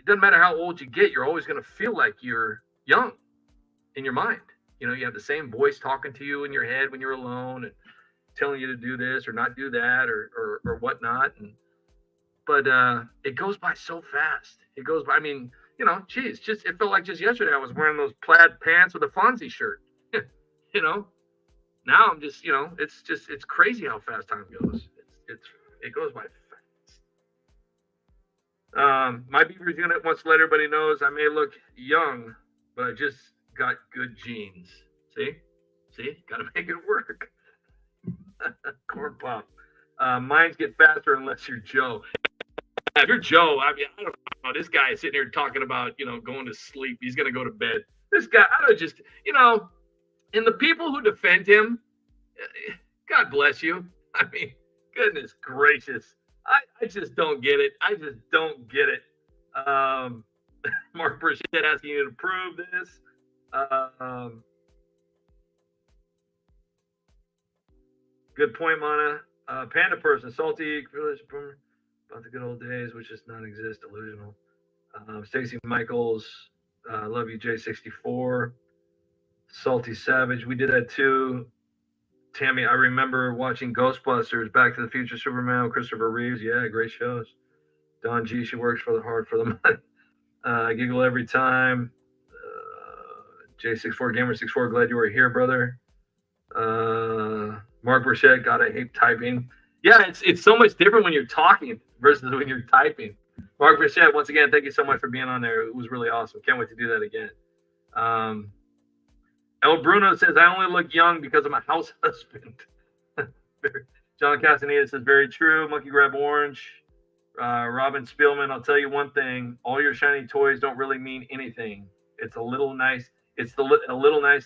doesn't matter how old you get, you're always going to feel like you're young in your mind. You have the same voice talking to you in your head when you're alone and telling you to do this or not do that or whatnot. But it goes by so fast. It goes by, geez, it felt like just yesterday I was wearing those plaid pants with a Fonzie shirt, Now I'm just, it's crazy how fast time goes. It goes by fast. My Beavers unit wants to let everybody knows I may look young, but I just got good genes. See, got to make it work. Corn pop. Minds get faster unless you're Joe. If you're Joe, I don't know. This guy is sitting here talking about, going to sleep. He's going to go to bed. This guy, I don't just, and the people who defend him, God bless you. Goodness gracious. I just don't get it. I just don't get it. Mark Richette asking you to prove this. Good point, Mana. Panda person, salty, about the good old days, which just non-exist, delusional. Stacy Michaels, love you, J64. Salty Savage, we did that too. Tammy, I remember watching Ghostbusters, Back to the Future, Superman, Christopher Reeves. Yeah, great shows. Don G, she works hard for the money. I giggle every time. J64 Gamer 64, glad you were here, brother. Mark Richette, God, I hate typing. Yeah, it's so much different when you're talking versus when you're typing. Mark Richette, once again, thank you so much for being on there. It was really awesome. Can't wait to do that again. El Bruno says, I only look young because of my house husband. John Castaneda says, very true. Monkey Grab Orange. Robin Spielman, I'll tell you one thing. All your shiny toys don't really mean anything. It's a little nice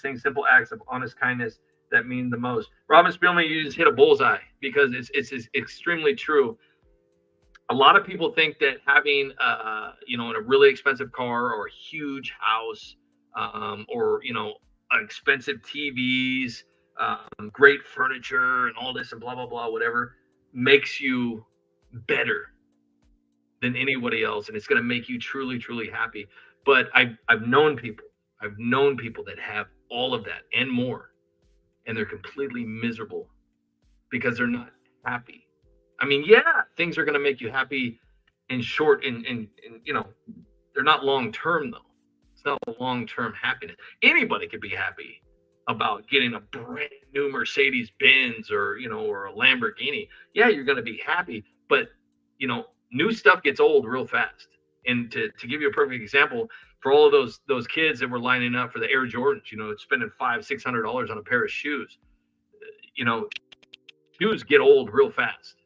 thing, simple acts of honest kindness that mean the most. Robin Spielman, you just hit a bullseye because it's extremely true. A lot of people think that having, a really expensive car or a huge house, or, expensive TVs, great furniture and all this and blah, blah, blah, whatever, makes you better than anybody else. And it's going to make you truly, truly happy. But I've known people that have all of that and more, and they're completely miserable because they're not happy. I mean, yeah, things are going to make you happy in short, and they're not long term though. It's not a long term happiness. Anybody could be happy about getting a brand new Mercedes Benz or a Lamborghini. Yeah, you're going to be happy, but new stuff gets old real fast. And to give you a perfect example, for all of those kids that were lining up for the Air Jordans, spending $500-600 on a pair of shoes, shoes get old real fast.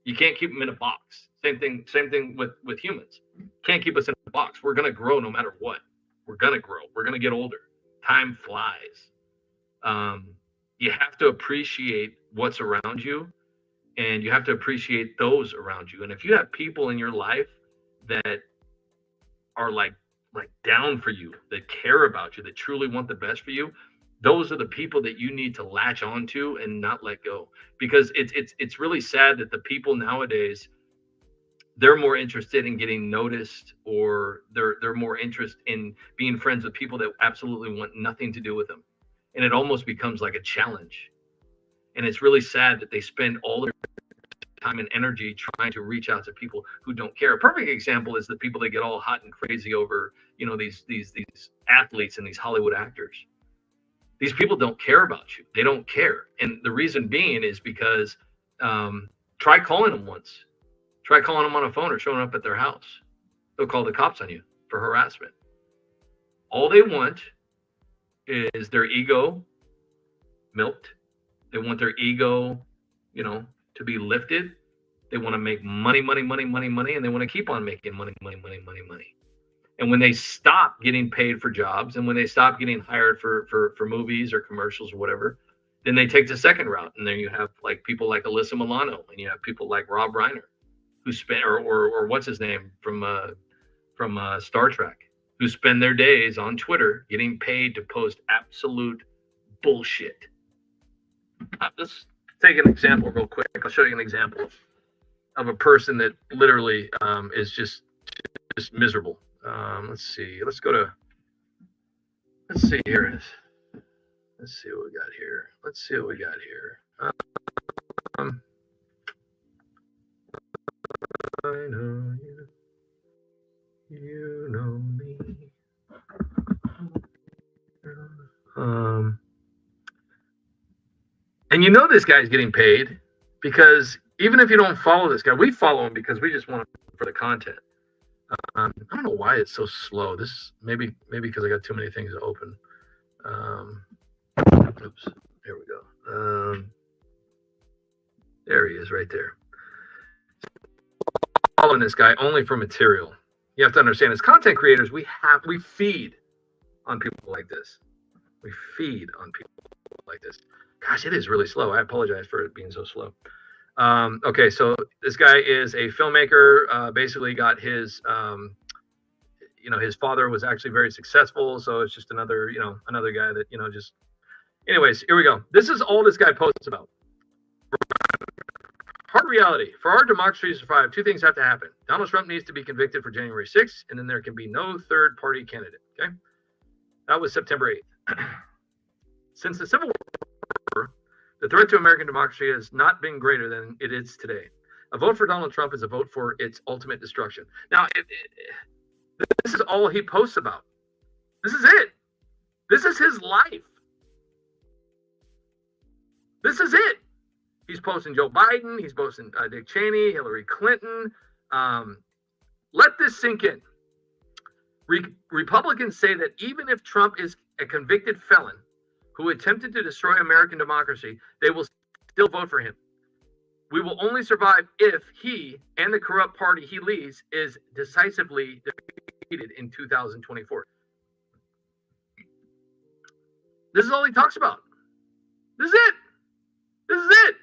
You can't keep them in a box. Same thing with humans. Can't keep us in a box. We're going to grow no matter what. We're going to grow. We're going to get older. Time flies. You have to appreciate what's around you, and you have to appreciate those around you. And if you have people in your life that are like down for you, that care about you, that truly want the best for you, those are the people that you need to latch onto and not let go. Because it's really sad that the people nowadays, they're more interested in getting noticed, or they're more interested in being friends with people that absolutely want nothing to do with them. And it almost becomes like a challenge. And it's really sad that they spend all their time and energy trying to reach out to people who don't care. A perfect example is the people that get all hot and crazy over, these athletes and these Hollywood actors. These people don't care about you. They don't care. And the reason being is because try calling them once. Try calling them on a phone or showing up at their house. They'll call the cops on you for harassment. All they want is their ego milked. They want their ego, to be lifted. They want to make money, and they want to keep on making money. And when they stop getting paid for jobs, and when they stop getting hired for movies or commercials or whatever, then they take the second route. And then you have like people like Alyssa Milano, and you have people like Rob Reiner, who spend or what's his name from Star Trek, who spend their days on Twitter getting paid to post absolute bullshit. Let's take an example real quick. I'll show you an example of a person that literally is just miserable. Let's see. Let's see here. Let's see what we got here. I know you. You know me. And this guy's getting paid, because even if you don't follow this guy, we follow him because we just want him for the content. I don't know why it's so slow. This maybe because I got too many things open. Oops. There we go. There he is, right there. Following this guy only for material. You have to understand, as content creators, we feed on people like this. We feed on people like this. Gosh, it is really slow. I apologize for it being so slow. Okay, so this guy is a filmmaker. Basically got his, his father was actually very successful. So it's just another guy that, just, anyways, here we go. This is all this guy posts about. Hard reality. For our democracy to survive, two things have to happen. Donald Trump needs to be convicted for January 6th, and then there can be no third party candidate. Okay. That was September 8th. Since the Civil War, the threat to American democracy has not been greater than it is today. A vote for Donald Trump is a vote for its ultimate destruction. Now, this is all he posts about. This is it. This is his life. This is it. He's posting Joe Biden. He's posting Dick Cheney, Hillary Clinton. Let this sink in. Republicans say that even if Trump is a convicted felon who attempted to destroy American democracy, they will still vote for him. We will only survive if he and the corrupt party he leads is decisively defeated in 2024. This is all he talks about. This is it. This is it.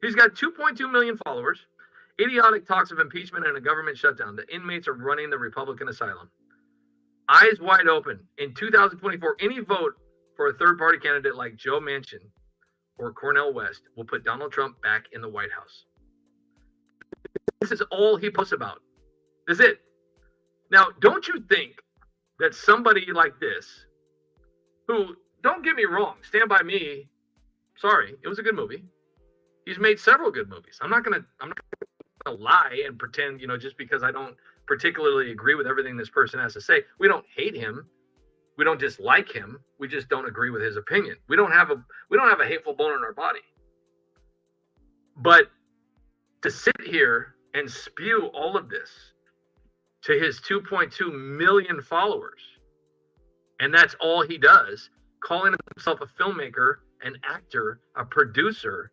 He's got 2.2 million followers. Idiotic talks of impeachment and a government shutdown. The inmates are running the Republican asylum. Eyes wide open. In 2024, any vote for a third-party candidate like Joe Manchin or Cornel West will put Donald Trump back in the White House. This is all he posts about. This is it. Now, don't you think that somebody like this, who, don't get me wrong, Stand By Me, sorry, it was a good movie. He's made several good movies. I'm not gonna lie and pretend, just because I don't particularly agree with everything this person has to say. We don't hate him. We don't dislike him. We just don't agree with his opinion. We don't have a hateful bone in our body. But to sit here and spew all of this to his 2.2 million followers, and that's all he does, calling himself a filmmaker, an actor, a producer,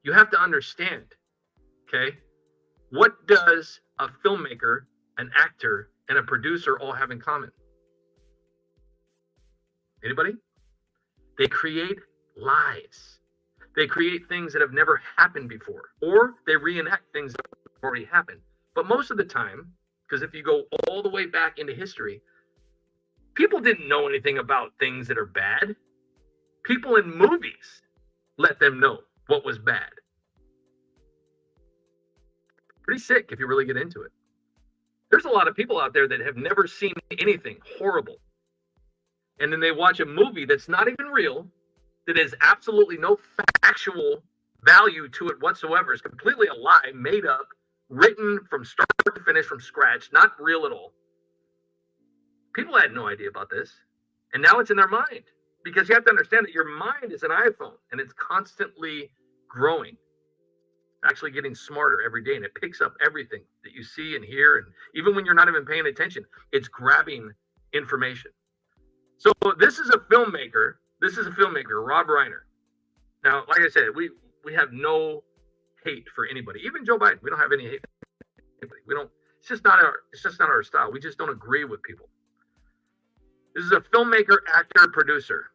you have to understand, okay? What does a filmmaker, an actor, and a producer all have in common? Anybody? They create lies. They create things that have never happened before, or they reenact things that have already happened. But most of the time, because if you go all the way back into history, people didn't know anything about things that are bad. People in movies let them know what was bad. Pretty sick if you really get into it. There's a lot of people out there that have never seen anything horrible. And then they watch a movie that's not even real, that has absolutely no factual value to it whatsoever. It's completely a lie, made up, written from start to finish from scratch, not real at all. People had no idea about this. And now it's in their mind. Because you have to understand that your mind is an iPhone and it's constantly growing, actually getting smarter every day. And it picks up everything that you see and hear. And even when you're not even paying attention, it's grabbing information. So this is a filmmaker. Rob Reiner. Now, like I said, we have no hate for anybody. Even Joe Biden, we don't have any hate for anybody. We don't. It's just not our style. We just don't agree with people. This is a filmmaker, actor, producer,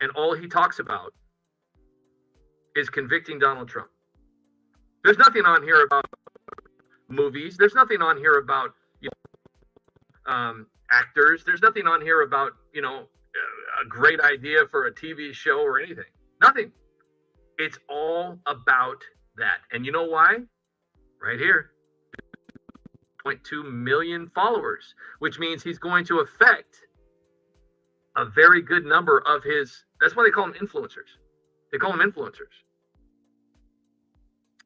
and all he talks about is convicting Donald Trump. There's nothing on here about movies. There's nothing on here about actors. There's nothing on here about a great idea for a TV show or anything. Nothing. It's all about that. And you know why? Right here. 0.2 million followers, which means he's going to affect a very good number of his, that's why they call them influencers. They call them influencers.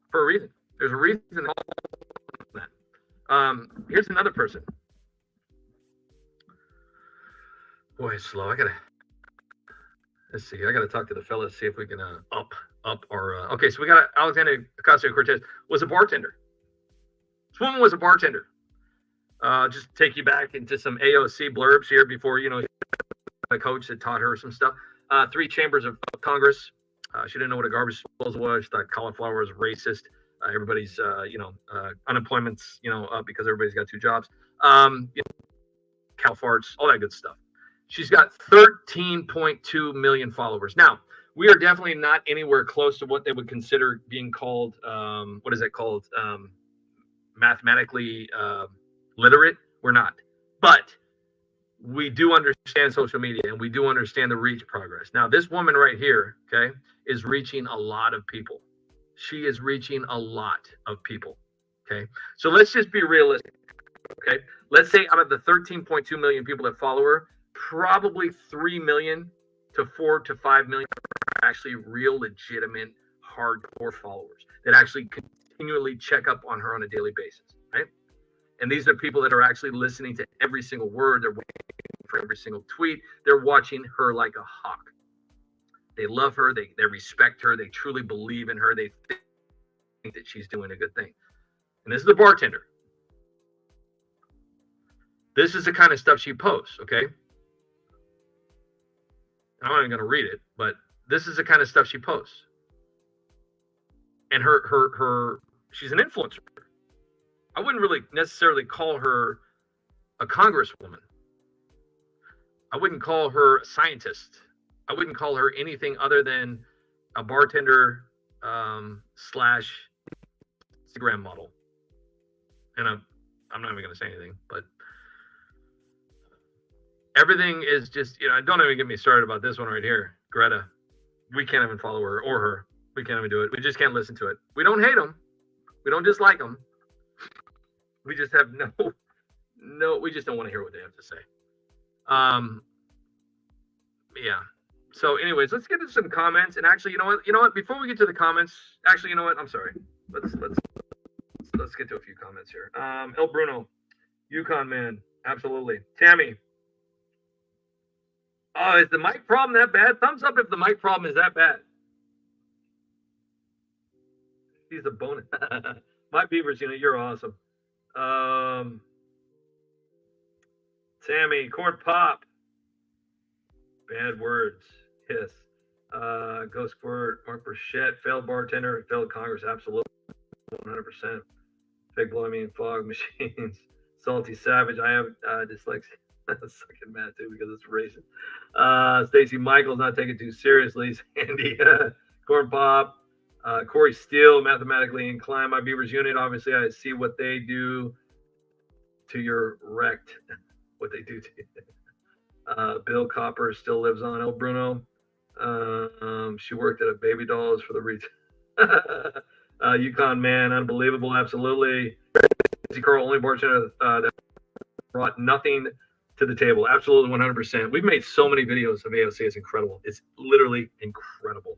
For a reason. There's a reason for that. Here's another person. Boy, it's slow. Let's see. I gotta talk to the fellas, see if we can up our. Okay, so we got Alexandria Ocasio-Cortez was a bartender. This woman was a bartender. Just take you back into some AOC blurbs here before a coach that taught her some stuff. 3 chambers of Congress. She didn't know what a garbage disposal was. She thought cauliflower was racist. Everybody's unemployment's up because everybody's got 2 jobs. Cow farts, all that good stuff. She's got 13.2 million followers. Now, we are definitely not anywhere close to what they would consider being called, mathematically literate. We're not. But we do understand social media and we do understand the reach progress. Now, this woman right here, okay, is reaching a lot of people. She is reaching a lot of people, okay? So let's just be realistic, okay? Let's say out of the 13.2 million people that follow her, probably 3 million to 4 to 5 million are actually real, legitimate, hardcore followers that actually continually check up on her on a daily basis, right? And these are people that are actually listening to every single word. They're waiting for every single tweet. They're watching her like a hawk. They love her. They respect her. They truly believe in her. They think that she's doing a good thing. And this is the bartender. This is the kind of stuff she posts, okay? I'm not even going to read it, but this is the kind of stuff she posts. And she's an influencer. I wouldn't really necessarily call her a congresswoman. I wouldn't call her a scientist. I wouldn't call her anything other than a bartender slash Instagram model. And I'm not even going to say anything, but everything is just, don't even get me started about this one right here. Greta. We can't even follow her or her. We can't even do it. We just can't listen to it. We don't hate them. We don't dislike them. We just have we just don't want to hear what they have to say. Yeah. So anyways, let's get into some comments. And actually, you know what? Before we get to the comments, actually, you know what? I'm sorry. Let's get to a few comments here. El Bruno, Yukon man, absolutely. Tammy. Oh, is the mic problem that bad? Thumbs up if the mic problem is that bad. He's a bonus. My beavers, you're awesome. Tammy, corn pop. Bad words. Hiss. Ghost Squirt, Mark Richette, failed bartender, failed Congress, absolutely. 100%. Fake blooming fog machines. Salty Savage. I have dyslexia. Sucking mad too because it's racist. Stacy Michaels not taking too seriously. Sandy. Corn Pop. Corey Steele, mathematically inclined. My Beavers unit. Obviously, I see what they do to your wrecked. What they do to you. Bill Copper still lives on. El Bruno. She worked at a Baby Dolls for the retail. Yukon man, unbelievable, absolutely. Carl, only bartender that brought nothing to the table. Absolutely, 100%. We've made so many videos of AOC. It's incredible. It's literally incredible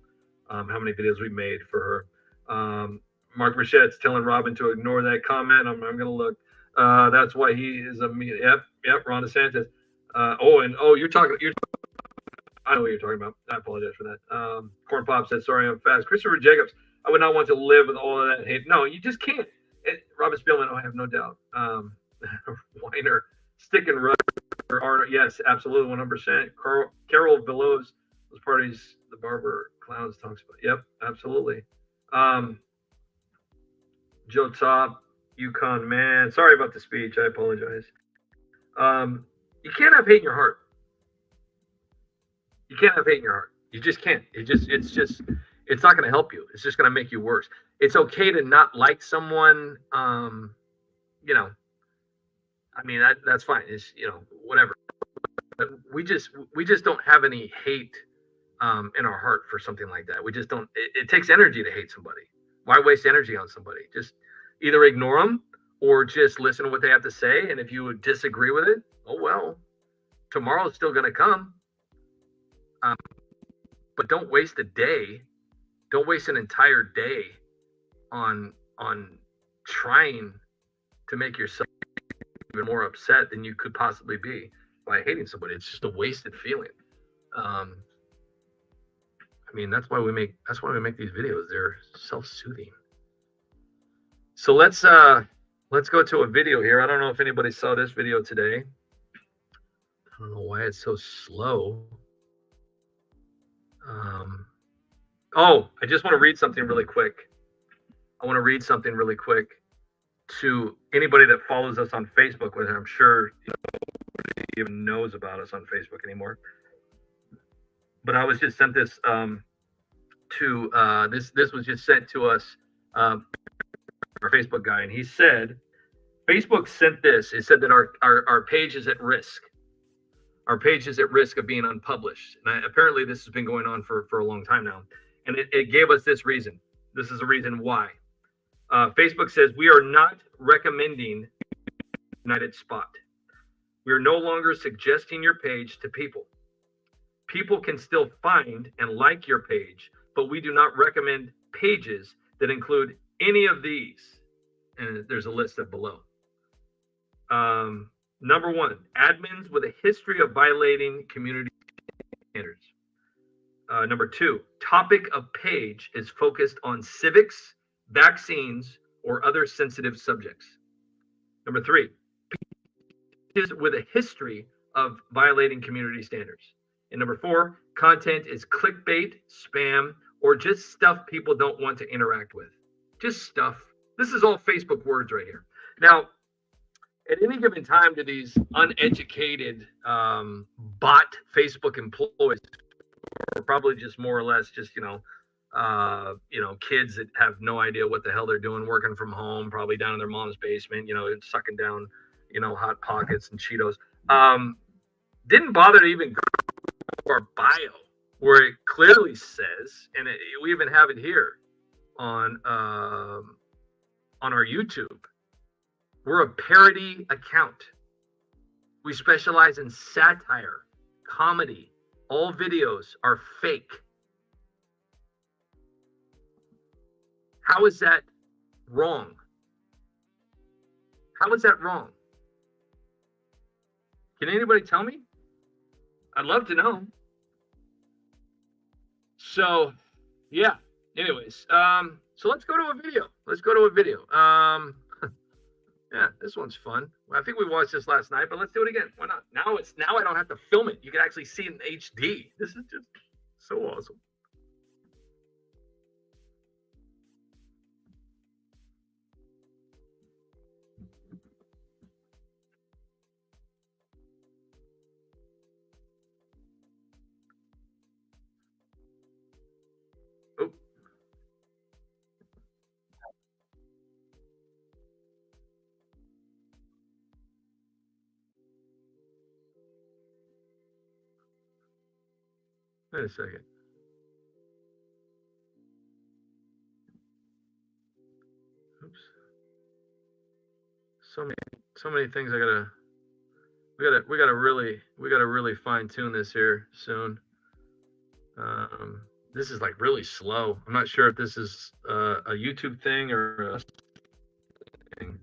how many videos we've made for her. Mark Richette's telling Robin to ignore that comment. I'm going to look. That's why he is a me. Yep. Ron DeSantis. You're talking. I know what you're talking about. I apologize for that. Corn Pop said, sorry, I'm fast. Christopher Jacobs, I would not want to live with all of that hate. No, you just can't. Robin Spielman, I have no doubt. Weiner, Stick and Rudder, yes, absolutely, 100%. Carol Villos, those parties, the barber clowns talks about. Yep, absolutely. Joe Top, Yukon man. Sorry about the speech. I apologize. You can't have hate in your heart. You can't have hate in your heart. You just can't. It's not going to help you. It's just going to make you worse. It's okay to not like someone. I mean, that's fine. It's, whatever. But we just don't have any hate in our heart for something like that. We just don't. It takes energy to hate somebody. Why waste energy on somebody? Just either ignore them or just listen to what they have to say. And if you would disagree with it, oh well, tomorrow's still going to come. But don't waste a day. Don't waste an entire day on trying to make yourself even more upset than you could possibly be by hating somebody. It's just a wasted feeling. I mean, that's why we make these videos. They're self-soothing. So let's go to a video here. I don't know if anybody saw this video today. I don't know why it's so slow. I just want to read something really quick. To anybody that follows us on Facebook, which I'm sure nobody even knows about us on Facebook anymore. But I was just sent this this was just sent to us our Facebook guy, and he said Facebook sent this. It said that our page is at risk. Our page is at risk of being unpublished. And apparently this has been going on for a long time now. And it gave us this reason. This is the reason why. Facebook says, we are not recommending United Spot. We are no longer suggesting your page to people. People can still find and like your page, but we do not recommend pages that include any of these. And there's a list of below. Number one, admins with a history of violating community standards. Number two, topic of page is focused on civics, vaccines, or other sensitive subjects. Number three, pages with a history of violating community standards. And number four, content is clickbait, spam, or just stuff people don't want to interact with. Just stuff. This is all Facebook words right here. Now, at any given time, do these uneducated bot Facebook employees, or probably just more or less just, kids that have no idea what the hell they're doing, working from home, probably down in their mom's basement, sucking down, Hot Pockets and Cheetos. Didn't bother to even go to our bio where it clearly says, and we even have it here on our YouTube. We're a parody account. We specialize in satire, comedy. All videos are fake. How is that wrong? How is that wrong? Can anybody tell me? I'd love to know. So, yeah. Anyways, so let's go to a video. Yeah, this one's fun. I think we watched this last night, but let's do it again. Why not? Now I don't have to film it. You can actually see it in HD. This is just so awesome. Oh. Wait a second. Oops. So many things we gotta really fine tune this here soon. This is like really slow. I'm not sure if this is a YouTube thing or a thing,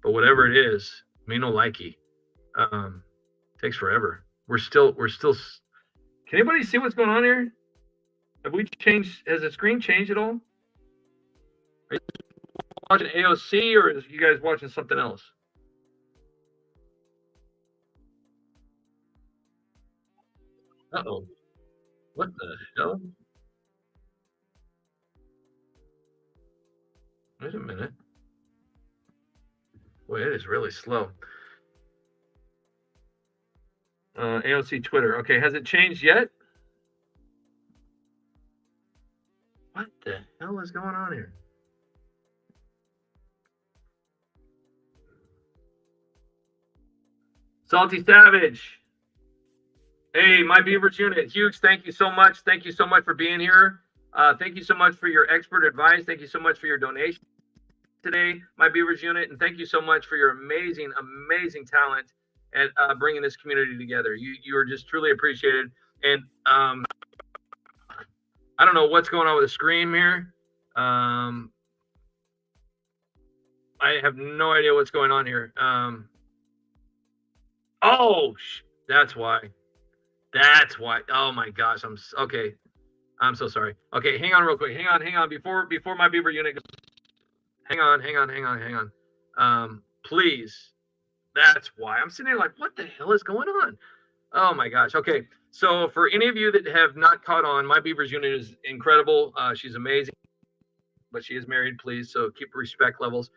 but whatever it is, me no likey. Takes forever. We're still. Can anybody see what's going on here? Have we changed? Has the screen changed at all? Are you watching AOC or is you guys watching something else? Uh-oh. What the hell? Wait a minute. Boy, it is really slow. AOC Twitter. Okay, has it changed yet? What the hell is going on here? Salty Savage. Hey, my Beavers unit. Hughes, thank you so much. Thank you so much for being here. Thank you so much for your expert advice. Thank you so much for your donation today, my Beavers unit. And thank you so much for your amazing, amazing talent at bringing this community together. You are just truly appreciated. And I don't know what's going on with the screen here. I have no idea what's going on here. That's why. That's why. Oh my gosh. Okay. I'm so sorry. Okay, hang on real quick. Hang on. Before my Beaver unit goes. Hang on. Please. That's why. I'm sitting there like, what the hell is going on? Oh my gosh. Okay. So for any of you that have not caught on, my Beavers unit is incredible. She's amazing, but she is married, please. So keep respect levels.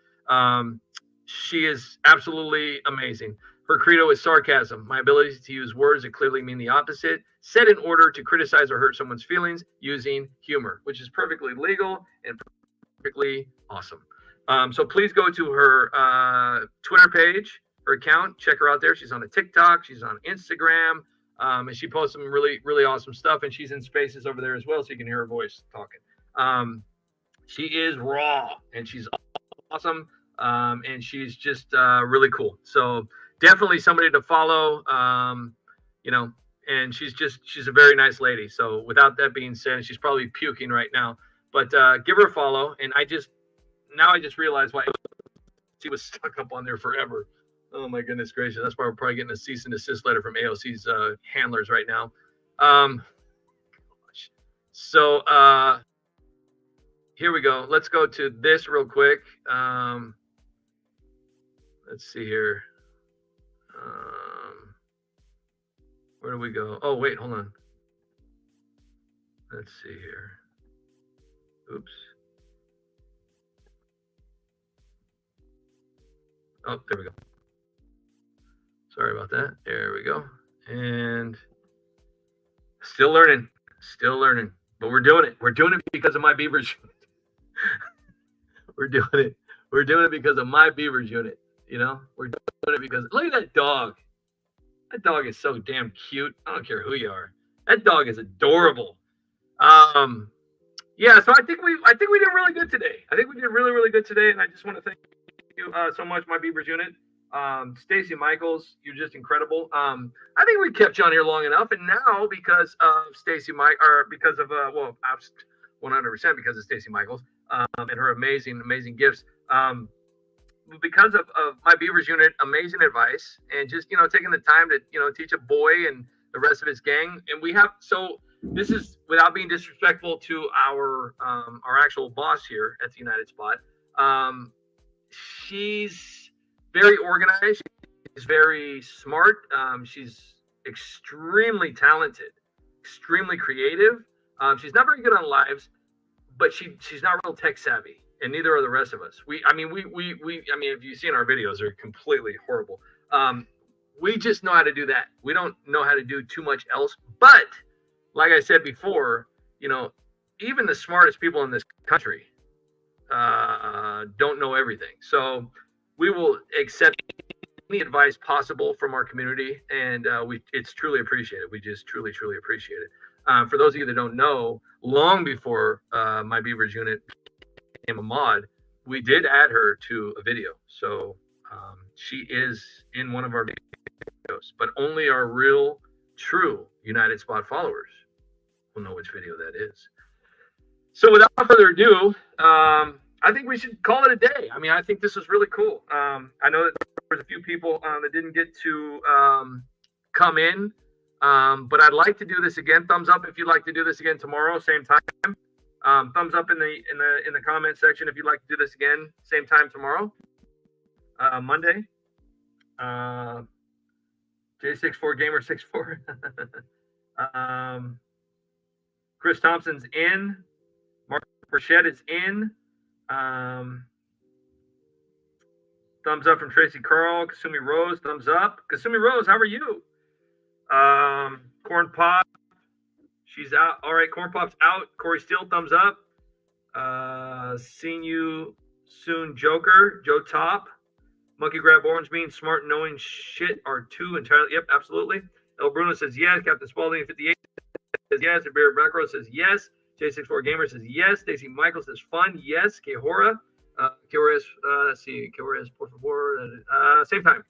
She is absolutely amazing. Her credo is sarcasm, my ability to use words that clearly mean the opposite, said in order to criticize or hurt someone's feelings using humor, which is perfectly legal and perfectly awesome. So please go to her Twitter page, her account, check her out there. She's on a TikTok, she's on Instagram, and she posts some really, really awesome stuff. And she's in spaces over there as well, so you can hear her voice talking. She is raw and she's awesome. And she's just really cool. So definitely somebody to follow, and she's a very nice lady. So without that being said, she's probably puking right now, but give her a follow. And I just realized why she was stuck up on there forever. Oh my goodness gracious. That's why we're probably getting a cease and desist letter from AOC's handlers right now. So here we go. Let's go to this real quick. Let's see here. Where do we go? Oh, wait, hold on. Let's see here. Oops. Oh, there we go. Sorry about that. There we go. And still learning. but we're doing it. We're doing it because of my Beavers. We're doing it. We're doing it because of my Beavers unit. You know, we're doing it because look at that dog. That dog is so damn cute. I don't care who you are. That dog is adorable. Yeah, so I think we did really good today. I think we did really, really good today, and I just want to thank you so much, my Beavers unit. Stacy Michaels, you're just incredible. I think we kept you on here long enough, and now because of Stacy because of 100% because of Stacy Michaels and her amazing gifts. Because of my Beavers unit, amazing advice, and just taking the time to teach a boy and the rest of his gang, and we have this is without being disrespectful to our actual boss here at the United Spot. She's very organized. She's very smart. She's extremely talented, extremely creative. She's not very good on lives, but she's not real tech savvy. And neither are the rest of us. I mean, if you've seen our videos, they're completely horrible. We just know how to do that. We don't know how to do too much else. But like I said before, even the smartest people in this country don't know everything. So we will accept any advice possible from our community, and it's truly appreciated. We just truly, truly appreciate it. For those of you that don't know, long before my Beavers unit became a mod, we did add her to a video. So she is in one of our videos, but only our real, true United Spot followers will know which video that is. So without further ado, I think we should call it a day. I mean, I think this was really cool. I know that there's a few people that didn't get to come in, but I'd like to do this again. Thumbs up if you'd like to do this again tomorrow, same time. Thumbs up in the comment section if you'd like to do this again, same time tomorrow, Monday. J64 Gamer 64. Chris Thompson's in. Mark Richette is in. Thumbs up from Tracy Carl. Kasumi Rose, thumbs up. Kasumi Rose, how are you? Corn Pop, she's out. All right, Corn Pop's out. Corey Steele, thumbs up. Seen you soon, Joker. Joe Top. Monkey Grab Orange Bean, smart knowing shit are two entirely. Yep, absolutely. El Bruno says yes. Captain Spalding 58 says yes. Bear Backrow says yes. J64 Gamer says yes. Stacy Michael says fun. Yes. Kehora. Let's see. Kehora is por favor. Same time.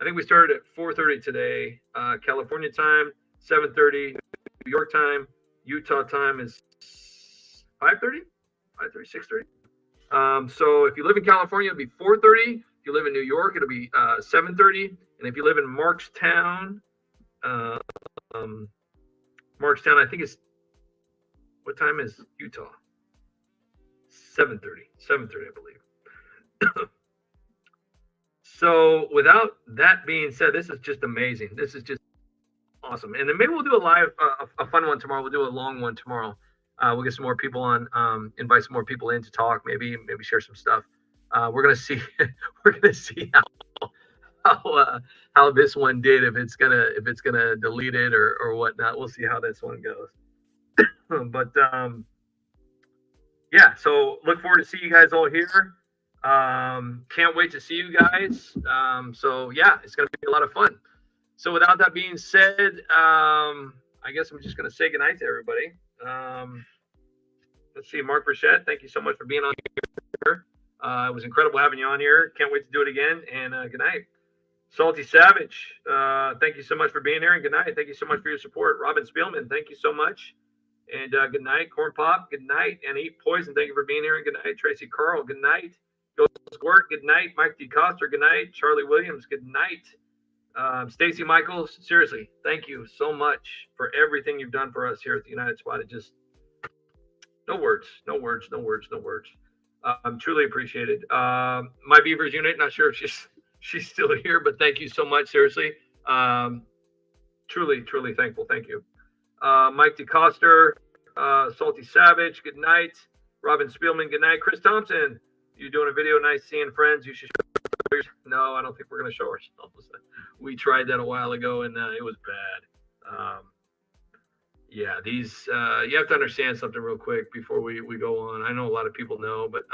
I think we started at 4:30 today. California time, 7:30. New York time. Utah time is 5:30, 6:30. So if you live in California, it'll be 4:30. If you live in New York, it'll be 7:30. And if you live in Markstown, I think it's, what time is Utah? 7:30, I believe. So without that being said, this is just amazing. This is just awesome. And then maybe we'll do a live, a fun one tomorrow. We'll do a long one tomorrow. We'll get some more people on, invite some more people in to talk, maybe share some stuff. We're gonna see how this one did, if it's gonna delete it or whatnot. We'll see how this one goes. But yeah, so look forward to see you guys all here. Can't wait to see you guys. So yeah, it's gonna be a lot of fun. So without that being said, I guess I'm just gonna say goodnight to everybody. Let's see, Mark Richette, thank you so much for being on here. It was incredible having you on here. Can't wait to do it again. And good night. Salty Savage, thank you so much for being here, and good night. Thank you so much for your support. Robin Spielman, thank you so much. And good night. Corn Pop, good night. And Eat Poison, thank you for being here, and good night. Tracy Carl, good night. Go Squirt, good night. Mike DeCoster, good night. Charlie Williams, good night. Stacy Michaels, seriously, thank you so much for everything you've done for us here at the United Spot. It just, no words. Truly appreciated. My Beavers unit, not sure if she's still here, but thank you so much, seriously. Truly thankful. Thank you. Mike DeCoster, Salty Savage, good night. Robin Spielman, good night. Chris Thompson, you doing a video, nice seeing friends. You should show yourself. No, I don't think we're going to show ourselves. We tried that a while ago, and it was bad. Yeah, these you have to understand something real quick before we go on. I know a lot of people know, but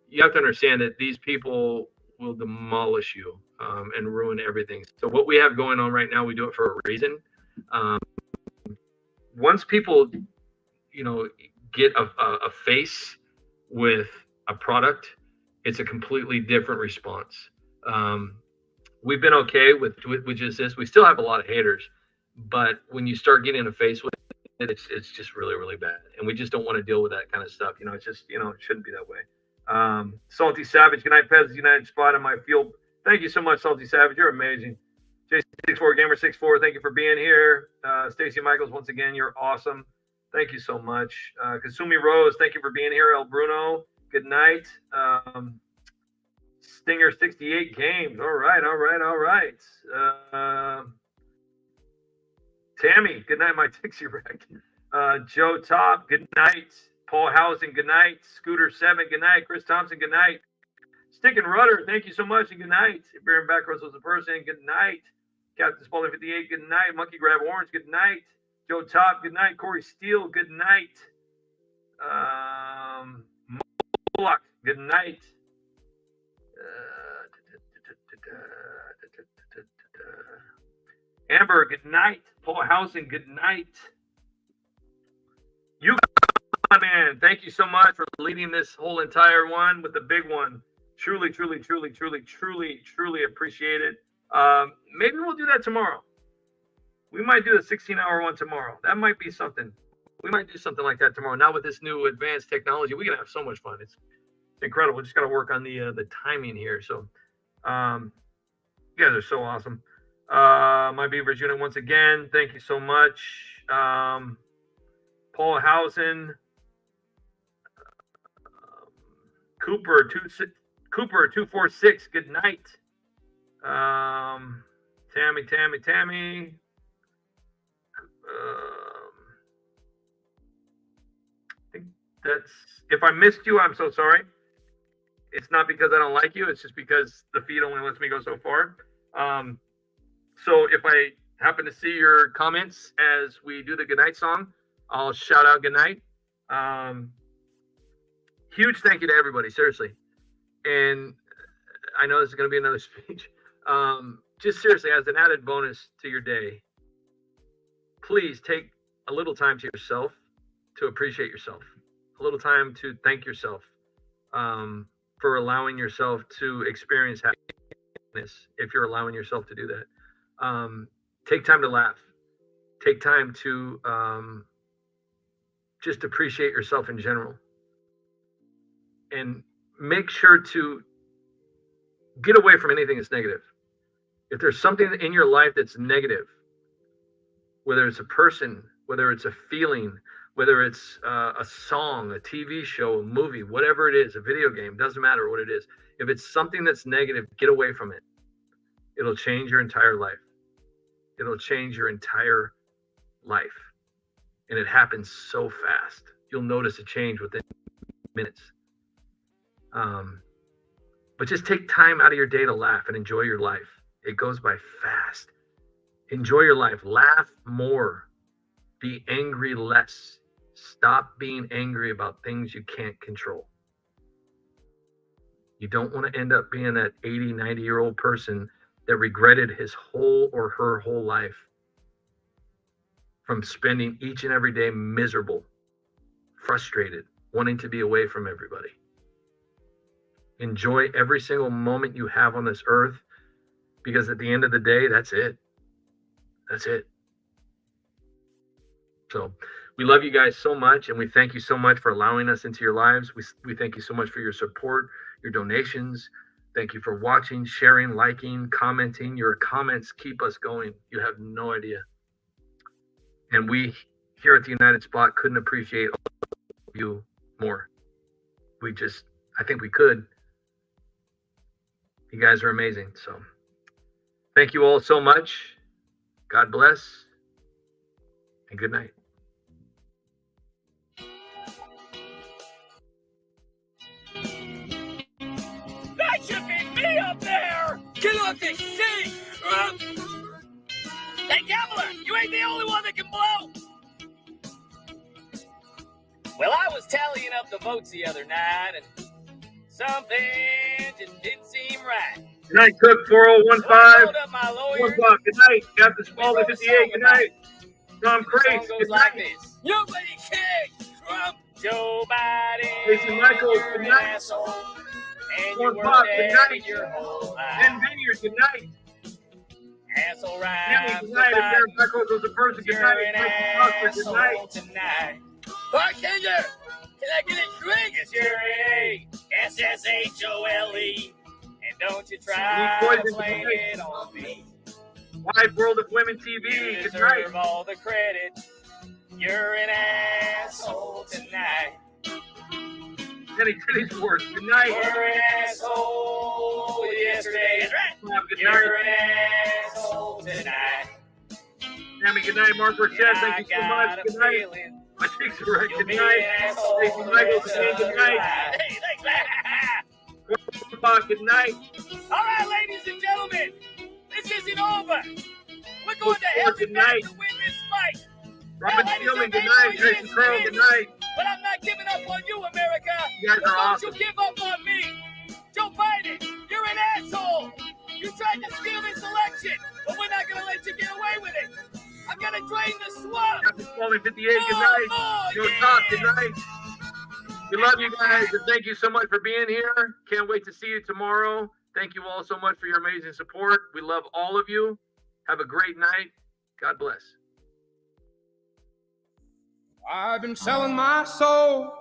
you have to understand that these people will demolish you and ruin everything. So what we have going on right now, we do it for a reason. Once people, get a face with a product, it's a completely different response. We've been okay with just this. We still have a lot of haters, but when you start getting a face with it, it's just really, really bad. And we just don't want to deal with that kind of stuff. It's just, it shouldn't be that way. Salty Savage, good night, Pez, United Spot in my field. Thank you so much, Salty Savage. You're amazing. J64 Gamer 64, thank you for being here. Stacy Michaels, once again, you're awesome. Thank you so much. Kasumi Rose, thank you for being here. El Bruno, good night. Stinger 68 games. All right. Tammy, good night, my Dixie Wreck. Joe Top, good night. Paul Housen, good night. Scooter 7, good night. Chris Thompson, good night. Stick and Rudder, thank you so much and good night. If Baron Backroads was a person, good night. Captain Spaulding 58, good night. Monkey Grab Orange, good night. Joe Top, good night. Corey Steele, good night. Moloch, good night. Amber, good night. Paul Housen, good night. You, man, thank you so much for leading this whole entire one with the big one. Truly appreciate it. Maybe we'll do that tomorrow. We might do a 16-hour one tomorrow. That might be something. We might do something like that tomorrow. Now with this new advanced technology, we can have so much fun. It's incredible. We just got to work on the timing here. So, you guys are so awesome. My Beavers unit once again. Thank you so much. Paul Housen, Cooper 246. Good night. Tammy. I think that's, if I missed you, I'm so sorry. It's not because I don't like you. It's just because the feed only lets me go so far. So if I happen to see your comments as we do the goodnight song, I'll shout out goodnight. Huge thank you to everybody, seriously. And I know this is going to be another speech. Just seriously, as an added bonus to your day, please take a little time to yourself to appreciate yourself, a little time to thank yourself for allowing yourself to experience happiness, if you're allowing yourself to do that. Take time to laugh. Take time to just appreciate yourself in general. And make sure to get away from anything that's negative. If there's something in your life that's negative, whether it's a person, whether it's a feeling, whether it's a song, a TV show, a movie, whatever it is, a video game, doesn't matter what it is. If it's something that's negative, get away from it. It'll change your entire life. It'll change your entire life. And it happens so fast. You'll notice a change within minutes. But just take time out of your day to laugh and enjoy your life. It goes by fast. Enjoy your life. Laugh more. Be angry less. Stop being angry about things you can't control. You don't want to end up being that 80, 90-year-old person that regretted his whole or her whole life from spending each and every day miserable, frustrated, wanting to be away from everybody. Enjoy every single moment you have on this earth, because at the end of the day, that's it. That's it. So we love you guys so much, and we thank you so much for allowing us into your lives. We thank you so much for your support, your donations. Thank you for watching, sharing, liking, commenting. Your comments keep us going. You have no idea. And we here at the United Spot couldn't appreciate all of you more. I think we could. You guys are amazing. So thank you all so much. God bless. And good night. That should be me up there! Get off the seat! Hey, Gambler, you ain't the only one that can blow! Well, I was tallying up the votes the other night, and something just didn't seem right. Good night, Cook So I 4015. called up my lawyer. 1 o'clock. Good night. Captain Spaulding We wrote a 58. song Good about night. Tom The Crace. song Good goes like night. this. Nobody cares, Trump. Joe Biden. Jason Michaels, You're good an night. asshole. And 4 you o'clock. were Good dead night. your whole Ben life. Vineyard. Good night. Asshole Tammy, rhymes. good night. If Darren Beckles was a person, good You're night. an Mike Crockford, good night. asshole tonight. Bartender, can I get a drink? Yes, you're a SSHOLE. And don't you try Lee to Poison, blame good night. it on me. Wide World of Women TV. You Good night. deserve all the credit. You're an asshole tonight. Titty Sports. Good night. You're an asshole yesterday. That's right. Good You're night. an asshole tonight. Tammy, good night. Mark Richette, thank you so much. Good night. Feeling My cheeks are red. you'll Good be night. an asshole Jason the Michaels, rest again, of good your night. life. Hey, thanks. 4 o'clock. Good night. All right, ladies and gentlemen, this isn't over. We're going to Good heaven back night. to win this fight. Robert ladies Steelman, and good gentlemen, night. Jason yes, Crow, it good is. night. But I'm not giving up on you, America. You guys So are don't awesome. you give up on me. Joe Biden, you're an asshole. You tried to steal this election, but we're not going to let you get away with it. I'm going to drain the swamp. Captain Spaulding 58, good night. Joe Top, good night. We love you guys, and thank you so much for being here. Can't wait to see you tomorrow. Thank you all so much for your amazing support. We love all of you. Have a great night. God bless. I've been selling my soul